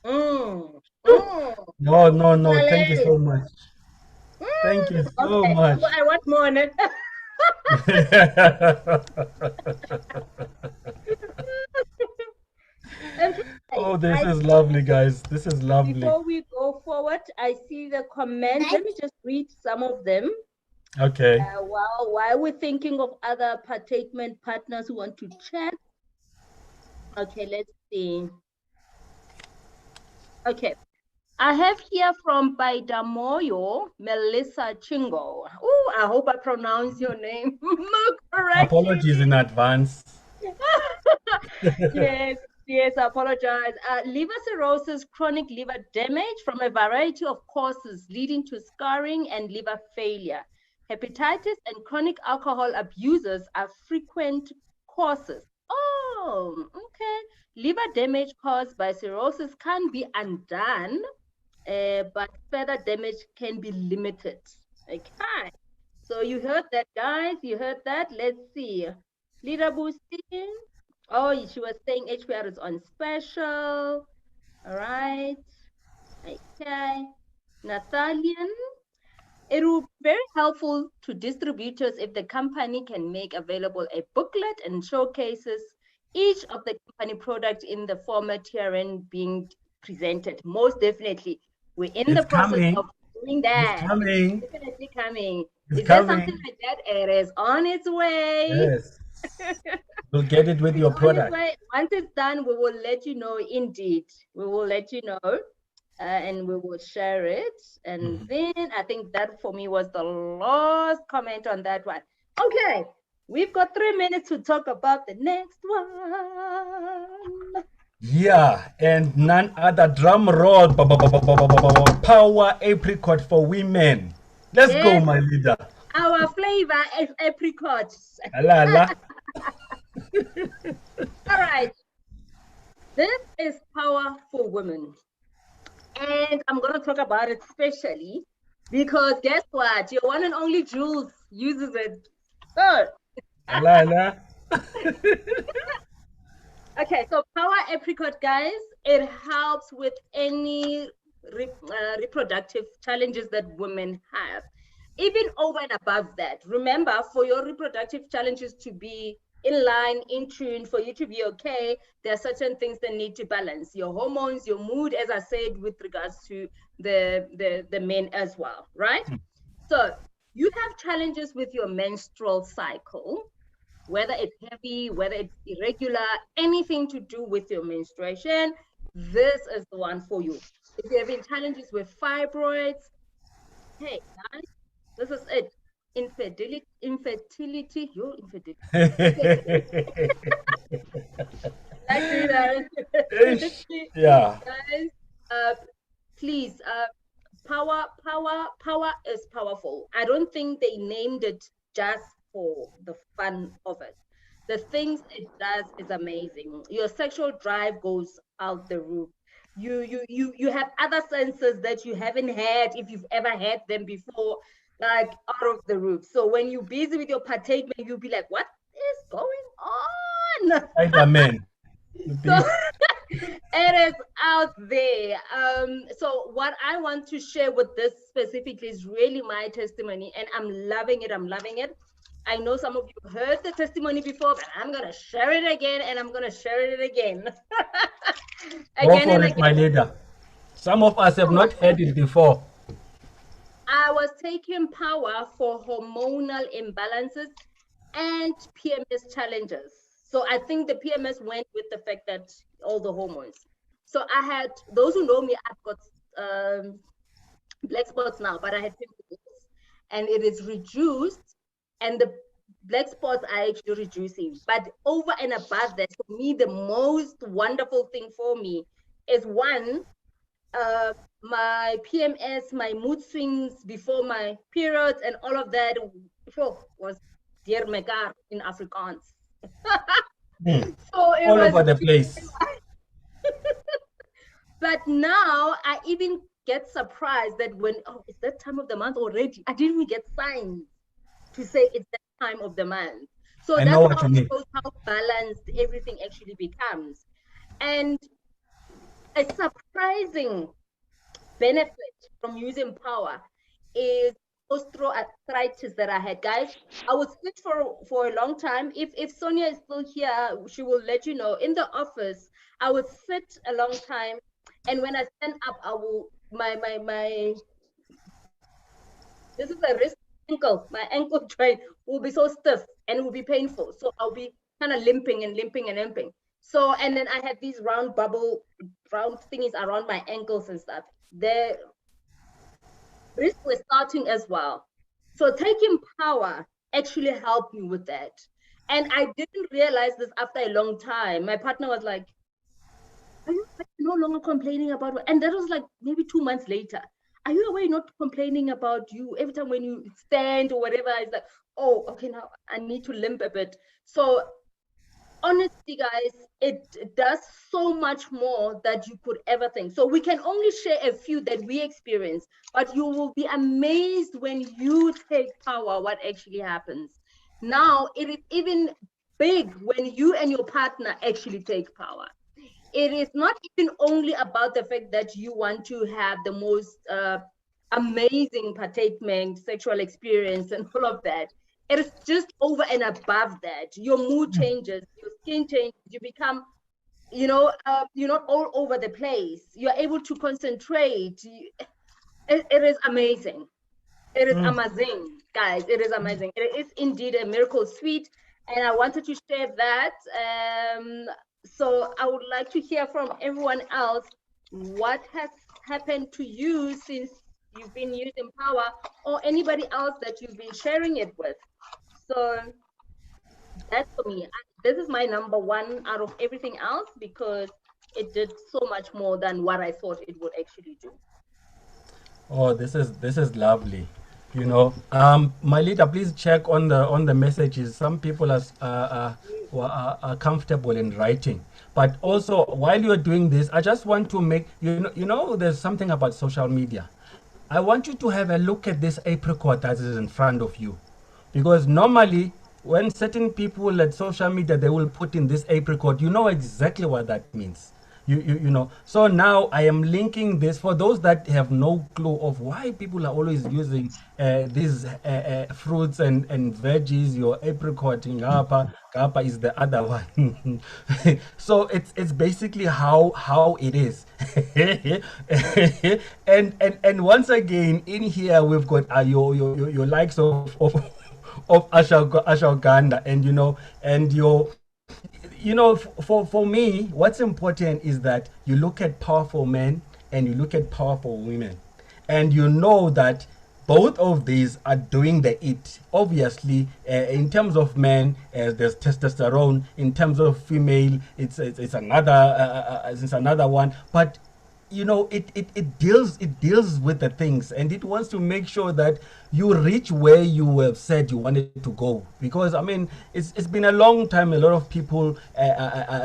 No, thank you so much. Thank you so much. I want more. Oh, this is lovely, guys. This is lovely. Before we go forward, I see the comment. Let me just read some of them. Okay. While we're thinking of other participant partners who want to chat. Okay, let's see. Okay, I have here from Baidamoyo, Melissa Chingo. Oh, I hope I pronounce your name correctly. Apologies in advance. Yes, yes, I apologize. Liver cirrhosis, chronic liver damage from a variety of causes leading to scarring and liver failure. Hepatitis and chronic alcohol abusers are frequent causes. Oh, okay. Liver damage caused by cirrhosis can be undone, but further damage can be limited. Okay. So you heard that, guys. You heard that. Let's see. Leader boosting. Oh, she was saying HPR is on special. All right. Okay. Nathalian. It will be very helpful to distributors if the company can make available a booklet and showcases each of the company products in the format herein being presented. Most definitely. We're in the process of doing that. It's coming. It's definitely coming. It's Is there coming. something like that? It is on its way. Yes. You'll get it with your product. Once it's done, we will let you know. Indeed, we will let you know, and we will share it. And then I think that for me was the last comment on that one. Okay, we've got 3 minutes to talk about the next one. Yeah, and none other drum roll. Power apricot for women. Let's go, my leader. Our flavor is apricot. La, la. All right. This is power for women. And I'm going to talk about it specially because guess what? Your one and only Jules uses it. So, La, la. Okay, so power apricot, guys, it helps with any reproductive challenges that women have. Even over and above that, remember, for your reproductive challenges to be in line, in tune, for you to be okay, there are certain things that need to balance. Your hormones, your mood, as I said, with regards to the men as well, right? So you have challenges with your menstrual cycle, whether it's heavy, whether it's irregular, anything to do with your menstruation, this is the one for you. If you're having challenges with fibroids, hey, guys, this is it. Infertility. Yeah. Guys, please, power is powerful. I don't think they named it just for the fun of it. The things it does is amazing. Your sexual drive goes out the roof. You have other senses that you haven't had if you've ever had them before, like out of the roof. So when you're busy with your partake, you'll be like, what is going on? Spider-Man. So it is out there. So what I want to share with this specifically is really my testimony, and I'm loving it. I'm loving it. I know some of you heard the testimony before, but I'm gonna share it again, and I'm gonna share it again. Go for it, my leader. Some of us have not heard it before. I was taking power for hormonal imbalances and PMS challenges. So I think the PMS went with the fact that all the hormones. So I had, those who know me, I've got black spots now, but I had pimples, and it is reduced, and the black spots are actually reducing. But over and above that, for me, the most wonderful thing for me is one, my PMS, my mood swings before my periods and all of that was dear mekar in Afrikaans. So it all was over the place. But now I even get surprised that when, it's that time of the month already, I didn't even get signs to say it's that time of the month. So that's how it shows how balanced everything actually becomes. And a surprising benefit from using power is osteoarthritis that I had, guys. I was sick for a long time. If Sonia is still here, she will let you know. In the office, I would sit a long time, and when I stand up, I will my This is a wrist ankle. My ankle joint will be so stiff and it will be painful. So I'll be kind of limping and limping and limping. So, and then I had these round thingies around my ankles and stuff. The wrists were starting as well. So taking power actually helped me with that. And I didn't realize this after a long time. My partner was like, are you no longer complaining about, and that was like maybe 2 months later. Are you aware you're not complaining about you every time when you stand or whatever? It's like, oh, okay, now I need to limp a bit. So honestly, guys, it does so much more that you could ever think. So we can only share a few that we experience, but you will be amazed when you take power, what actually happens. Now, it is even big when you and your partner actually take power. It is not even only about the fact that you want to have the most amazing partaking sexual experience and all of that. It is just over and above that. Your mood changes, your skin changes, you become, you're not all over the place. You're able to concentrate. It is amazing. It is amazing, guys. It is amazing. It is indeed a miracle sweet, and I wanted to share that. So I would like to hear from everyone else what has happened to you since you've been using power, or anybody else that you've been sharing it with. So that's for me. This is my number one out of everything else because it did so much more than what I thought it would actually do. Oh, this is lovely. My leader, please check on the messages. Some people are comfortable in writing, but also while you're doing this, I just want to make there's something about social media. I want you to have a look at this apricot that is in front of you, because normally when certain people at social media they will put in this apricot, you know exactly what that means. You know, so now I am linking this for those that have no clue of why people are always using these fruits and veggies. Your apricot, ngapa is the other one. So it's basically how it is. And once again in here we've got your likes of ashwagandha, and and for me, what's important is that you look at powerful men and you look at powerful women, and you know that both of these are doing the it. Obviously, in terms of men, there's testosterone. In terms of female, it's another one. But it deals with the things, and it wants to make sure that you reach where you have said you wanted to go. Because I mean, it's been a long time. A lot of people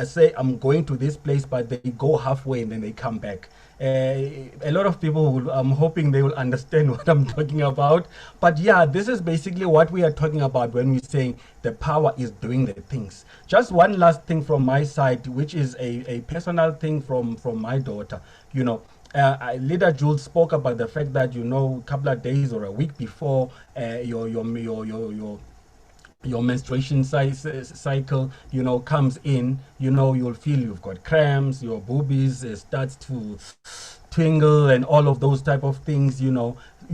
say I'm going to this place, but they go halfway and then they come back. A lot of people I'm hoping they will understand what I'm talking about. But yeah, this is basically what we are talking about when we're saying the power is doing the things. Just one last thing from my side, which is a personal thing from my daughter. Leader Jules spoke about the fact that a couple of days or a week before your menstruation cycle comes in, you'll feel you've got cramps, your boobies starts to twinkle and all of those type of things,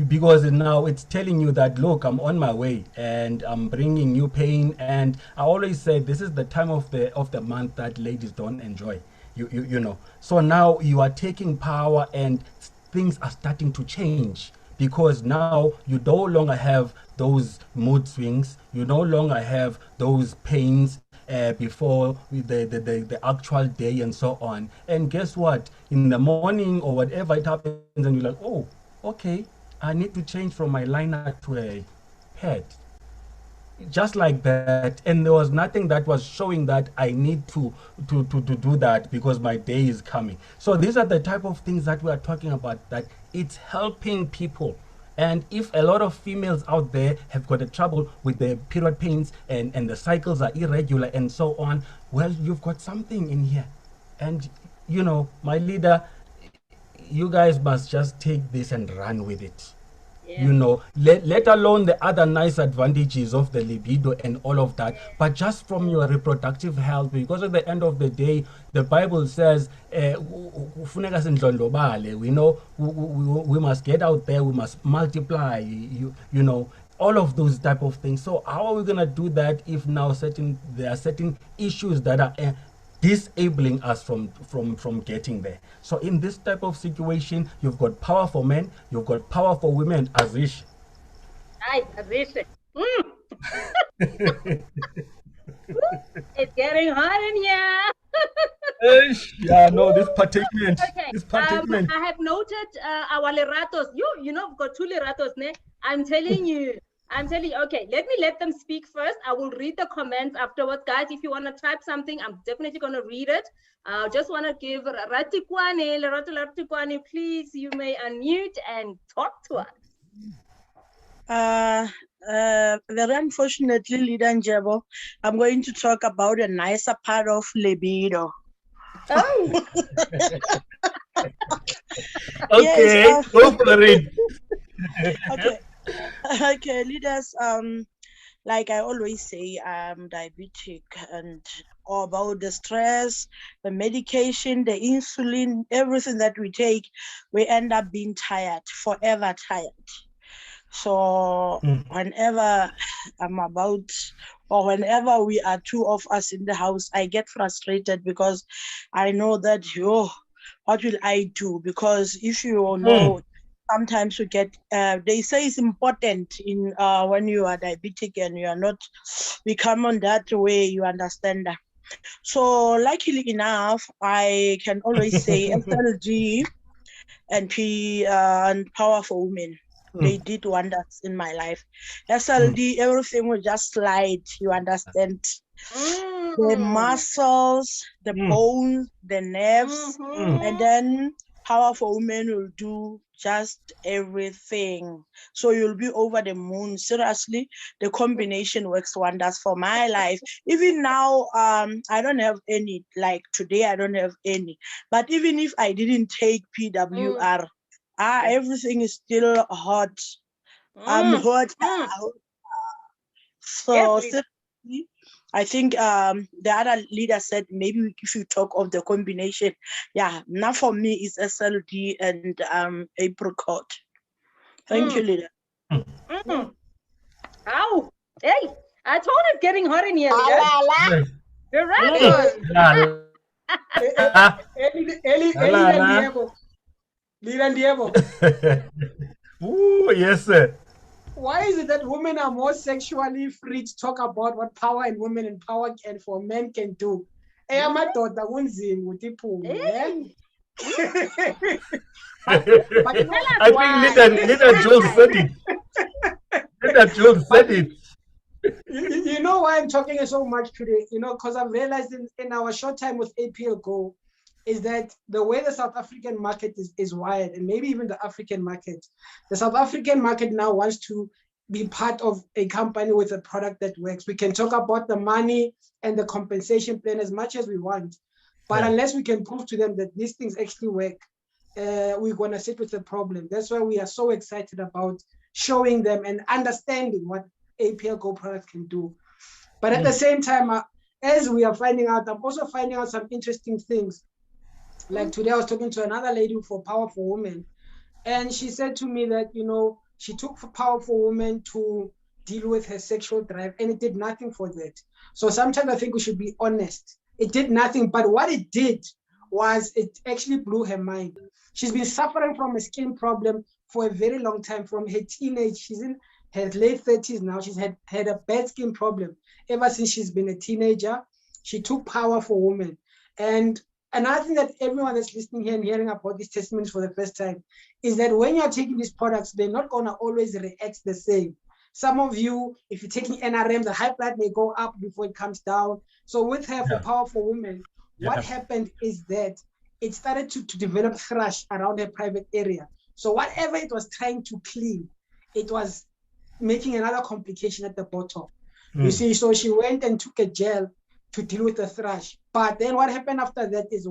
because now it's telling you that, look, I'm on my way and I'm bringing you pain. And I always say this is the time of the month that ladies don't enjoy. So now you are taking power and things are starting to change, because now you no longer have those mood swings, you no longer have those pains before the actual day and so on. And guess what? In the morning or whatever it happens, and you're like, oh, okay, I need to change from my liner to a pad, just like that. And there was nothing that was showing that I need to do that because my day is coming. So these are the type of things that we are talking about, that it's helping people. And if a lot of females out there have got a trouble with their period pains and the cycles are irregular and so on, well, you've got something in here. And my leader, you guys must just take this and run with it. you know, let alone the other nice advantages of the libido and all of that, but just from your reproductive health, because at the end of the day, the Bible says, kufuneka sindlondlobale, we know we must get out there, we must multiply, you know, all of those type of things. So how are we going to do that if now there are certain issues that are disabling us from getting there? So in this type of situation, you've got power for men, you've got power for women. Azish. Hi, Azish. It's getting hot in here. Yeah, no, this particular. Okay. This particular. I have noted our leratos. You know, we've got 2 leratos, ne? I'm telling you. Okay, let them speak first. I will read the comments afterwards. Guys, if you want to type something, I'm definitely going to read it. I just want to give Ratikwane, Lerato Ratikwane, please, you may unmute and talk to us. Very unfortunately, Leader Njebo, I'm going to talk about a nicer part of libido. Oh. Okay, yes, go for it. Okay, leaders. Like I always say, I'm diabetic, and all about the stress, the medication, the insulin, everything that we take, we end up being tired, forever tired. So whenever whenever we are 2 of us in the house, I get frustrated because I know that, what will I do? Because if you know, sometimes you get, they say it's important in when you are diabetic and you are not become on that way, you understand that. So luckily enough, I can always say SLG and and Power for Women. They did wonders in my life. SLD, everything will just slide, you understand. The muscles, the bones, the nerves, and then Power for Women will do just everything. So you'll be over the moon. Seriously, the combination works wonders for my life. Even now, I don't have any. Like today, I don't have any. But even if I didn't take PWR, everything is still hot. I'm hot. So seriously, I think the other leader said maybe if you talk of the combination, now for me it's SLD and apricot. Thank you, leader. Ow! Hey, I told it's getting hot in here, leader. You're right. Leader Diego. Ooh, yes, sir. Why is it that women are more sexually free to talk about what power and women and power and for men can do? I think Leader Jules said it. Leader Jules said it. You know why I'm talking so much today? You know, because I've realized in our short time with Aplgo is that the way the South African market is wired, and maybe even the African market, the South African market now wants to be part of a company with a product that works. We can talk about the money and the compensation plan as much as we want, but unless we can prove to them that these things actually work, we're going to sit with the problem. That's why we are so excited about showing them and understanding what Aplgo products can do. But at the same time, as we are finding out, I'm also finding out some interesting things. Like today, I was talking to another lady for Power for Women, and she said to me that, you know, she took Power for Women to deal with her sexual drive, and it did nothing for that. So sometimes I think we should be honest. It did nothing, but what it did was it actually blew her mind. She's been suffering from a skin problem for a very long time, from her teenage. She's in her late 30s now. She's had a bad skin problem ever since she's been a teenager. She took Power for Women. And another thing that everyone that's listening here and hearing about these testimonies for the first time is that when you're taking these products, they're not going to always react the same. Some of you, if you're taking NRM, the high blood may go up before it comes down. So with her for Power for Women, what happened is that it started to develop thrush around her private area. So whatever it was trying to clean, it was making another complication at the bottom. You see, so she went and took a gel to deal with the thrush. But then what happened after that is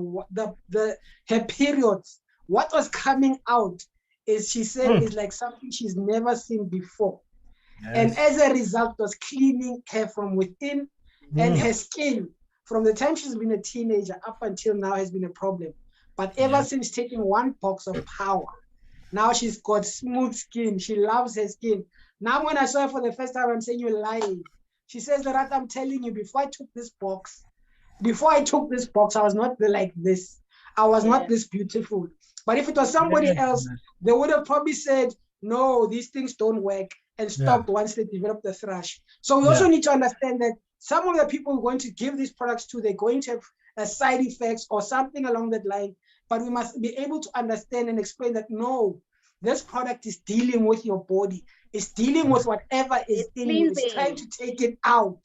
her periods, what was coming out, is she said is like something she's never seen before. And Yes. as a result, was cleaning her from within, and her skin from the time she's been a teenager up until now has been a problem. But ever since taking one box of power, now she's got smooth skin. She loves her skin. Now when I saw her for the first time, I'm saying, you're lying. She says, Lerato, I'm telling you, before I took this box, I was not like this. I was not this beautiful. But if it was somebody else, they would have probably said, no, these things don't work, and stopped once they develop the thrush. So we also need to understand that some of the people we're going to give these products to, they're going to have side effects or something along that line. But we must be able to understand and explain that, no, this product is dealing with your body. It's dealing with whatever is in you. It's trying to take it out.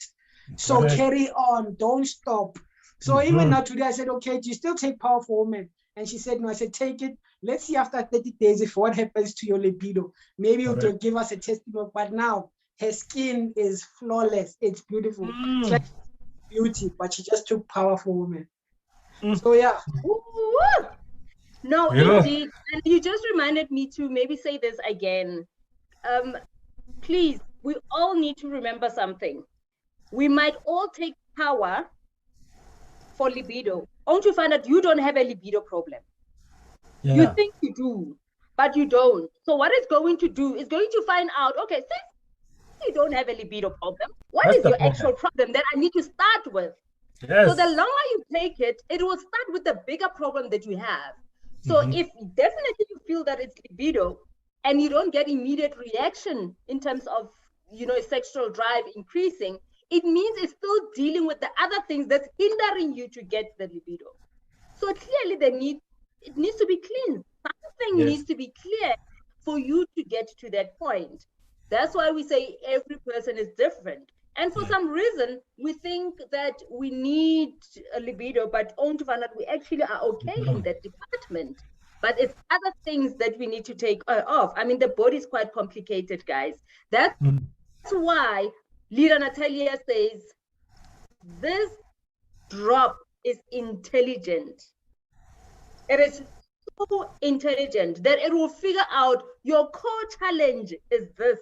So carry on. Don't stop. So even now today, I said, okay, do you still take Power for Women? And she said, no. I said, take it. Let's see after 30 days if what happens to your libido. Maybe it'll give us a testimony. But now her skin is flawless. It's beautiful. It's like beauty, but she just took Power for Women. So yeah. Woo! No, indeed. And you just reminded me to maybe say this again. Please, we all need to remember something. We might all take power for libido, only to find out you don't have a libido problem. Yeah. You think you do, but you don't. So what it's going to do is going to find out, okay, since you don't have a libido problem, what is your actual problem that I need to start with? Yes. So the longer you take it, it will start with the bigger problem that you have. So if definitely you feel that it's libido and you don't get immediate reaction in terms of, sexual drive increasing, it means it's still dealing with the other things that's hindering you to get the libido. So clearly it needs to be cleansed. Something needs to be clear for you to get to that point. That's why we say every person is different. And for some reason, we think that we need a libido, but only to find out we actually are okay in that department. But it's other things that we need to take off. I mean, the body is quite complicated, guys. That's why Leader Natalia says, this drop is intelligent. It is so intelligent that it will figure out your core challenge is this.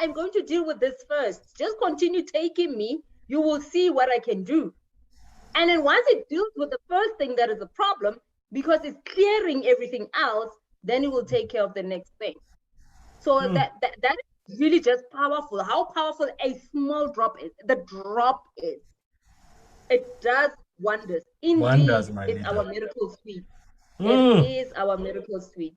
I'm going to deal with this first. Just continue taking me. You will see what I can do. And then once it deals with the first thing that is a problem, because it's clearing everything else, then it will take care of the next thing. So that is really just powerful. How powerful a small drop is. The drop is. It does wonders. Indeed, wonders, it's our miracle sweet. It is our miracle sweet.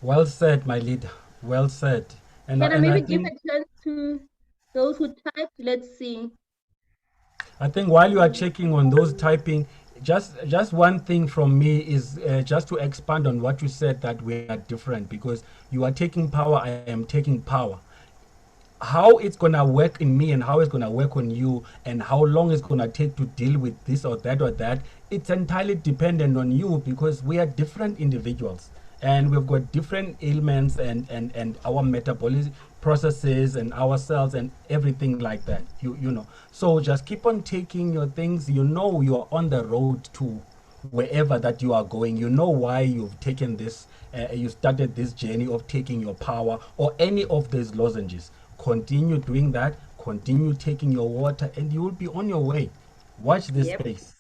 Well said, my leader. Well said. Can I maybe give a chance to those who typed? Let's see. I think while you are checking on those typing, just one thing from me is just to expand on what you said, that we are different because you are taking power, I am taking power. How it's going to work in me and how it's going to work on you and how long it's going to take to deal with this or that, it's entirely dependent on you because we are different individuals. And we've got different ailments and our metabolic processes and our cells and everything like that, you know. So just keep on taking your things. You know you are on the road to wherever that you are going. You know why you've taken this, you started this journey of taking your power or any of these lozenges. Continue doing that. Continue taking your water and you will be on your way. Watch this space.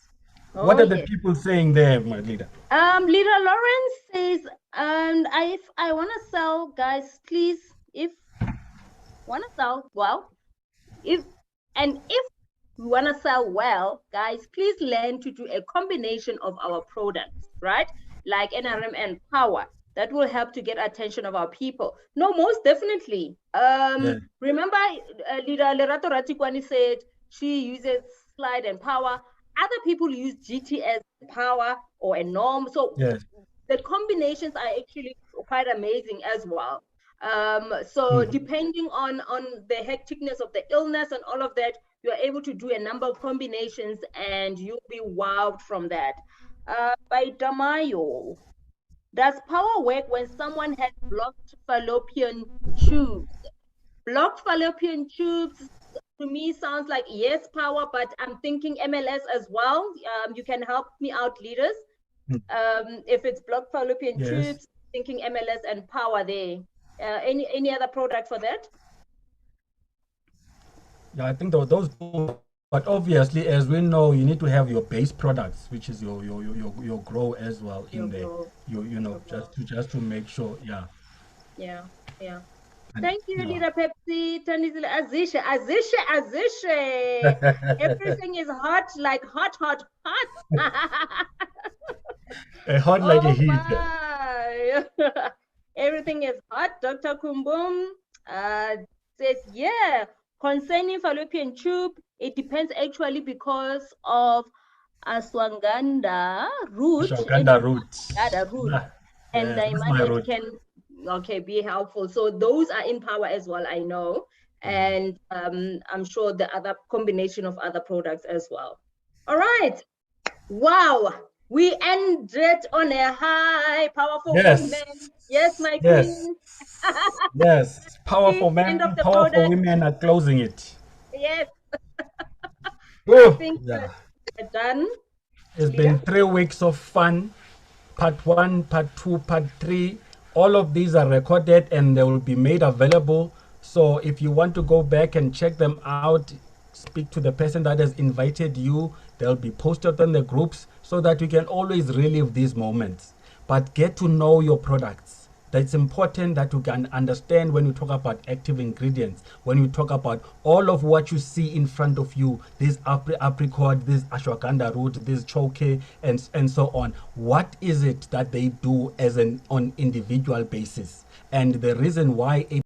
What are the people saying there, my leader? Leader Lawrence says, if I want to sell, guys, please, if want to sell well, if we want to sell well, guys, please learn to do a combination of our products, right? Like NRM and Power. That will help to get attention of our people. No, most definitely. Remember, Leader Lerato Ratikwani said she uses Slide and Power. Other people use GTS Power or a norm. So the combinations are actually quite amazing as well. So depending on the hecticness of the illness and all of that, you're able to do a number of combinations and you'll be wowed from that. By Damayo, does power work when someone has blocked fallopian tubes? Blocked fallopian tubes to me sounds like yes, power, but I'm thinking MLS as well. You can help me out, leaders. If it's blocked fallopian tubes, thinking MLS and power there. Any other product for that? Yeah, I think those two. But obviously, as we know, you need to have your base products, which is your grow as well Your in there. grow. You know, Your just to make sure, yeah. Yeah, yeah. And, Thank you, yeah. Leader Pepsi. Tanizile Azisha. Everything is hot, like hot, hot, hot. Hot like a Oh heater. my. Everything is hot. Dr. Kumbum says, yeah, concerning fallopian tube, it depends actually because of ashwagandha root. Ashwagandha roots. Ashwagandha root. Yeah, And yes, I that's my imagine it root. can, okay, be helpful. So those are in power as well, I know. And I'm sure the other combination of other products as well. All right. Wow. We ended on a high, powerful Yes, women. Yes, my yes, queen. yes. Powerful End of men, the powerful product. women are closing it. Yes, I Oh, think yeah. we're done. It's Leader? been 3 weeks of fun. Part 1, part 2, part 3. All of these are recorded and they will be made available. So if you want to go back and check them out, speak to the person that has invited you. They'll be posted on the groups so that you can always relive these moments. But get to know your products. That's important that you can understand when you talk about active ingredients, when you talk about all of what you see in front of you, this apricot, this ashwagandha root, this choke, and so on. What is it that they do as an on individual basis? And the reason why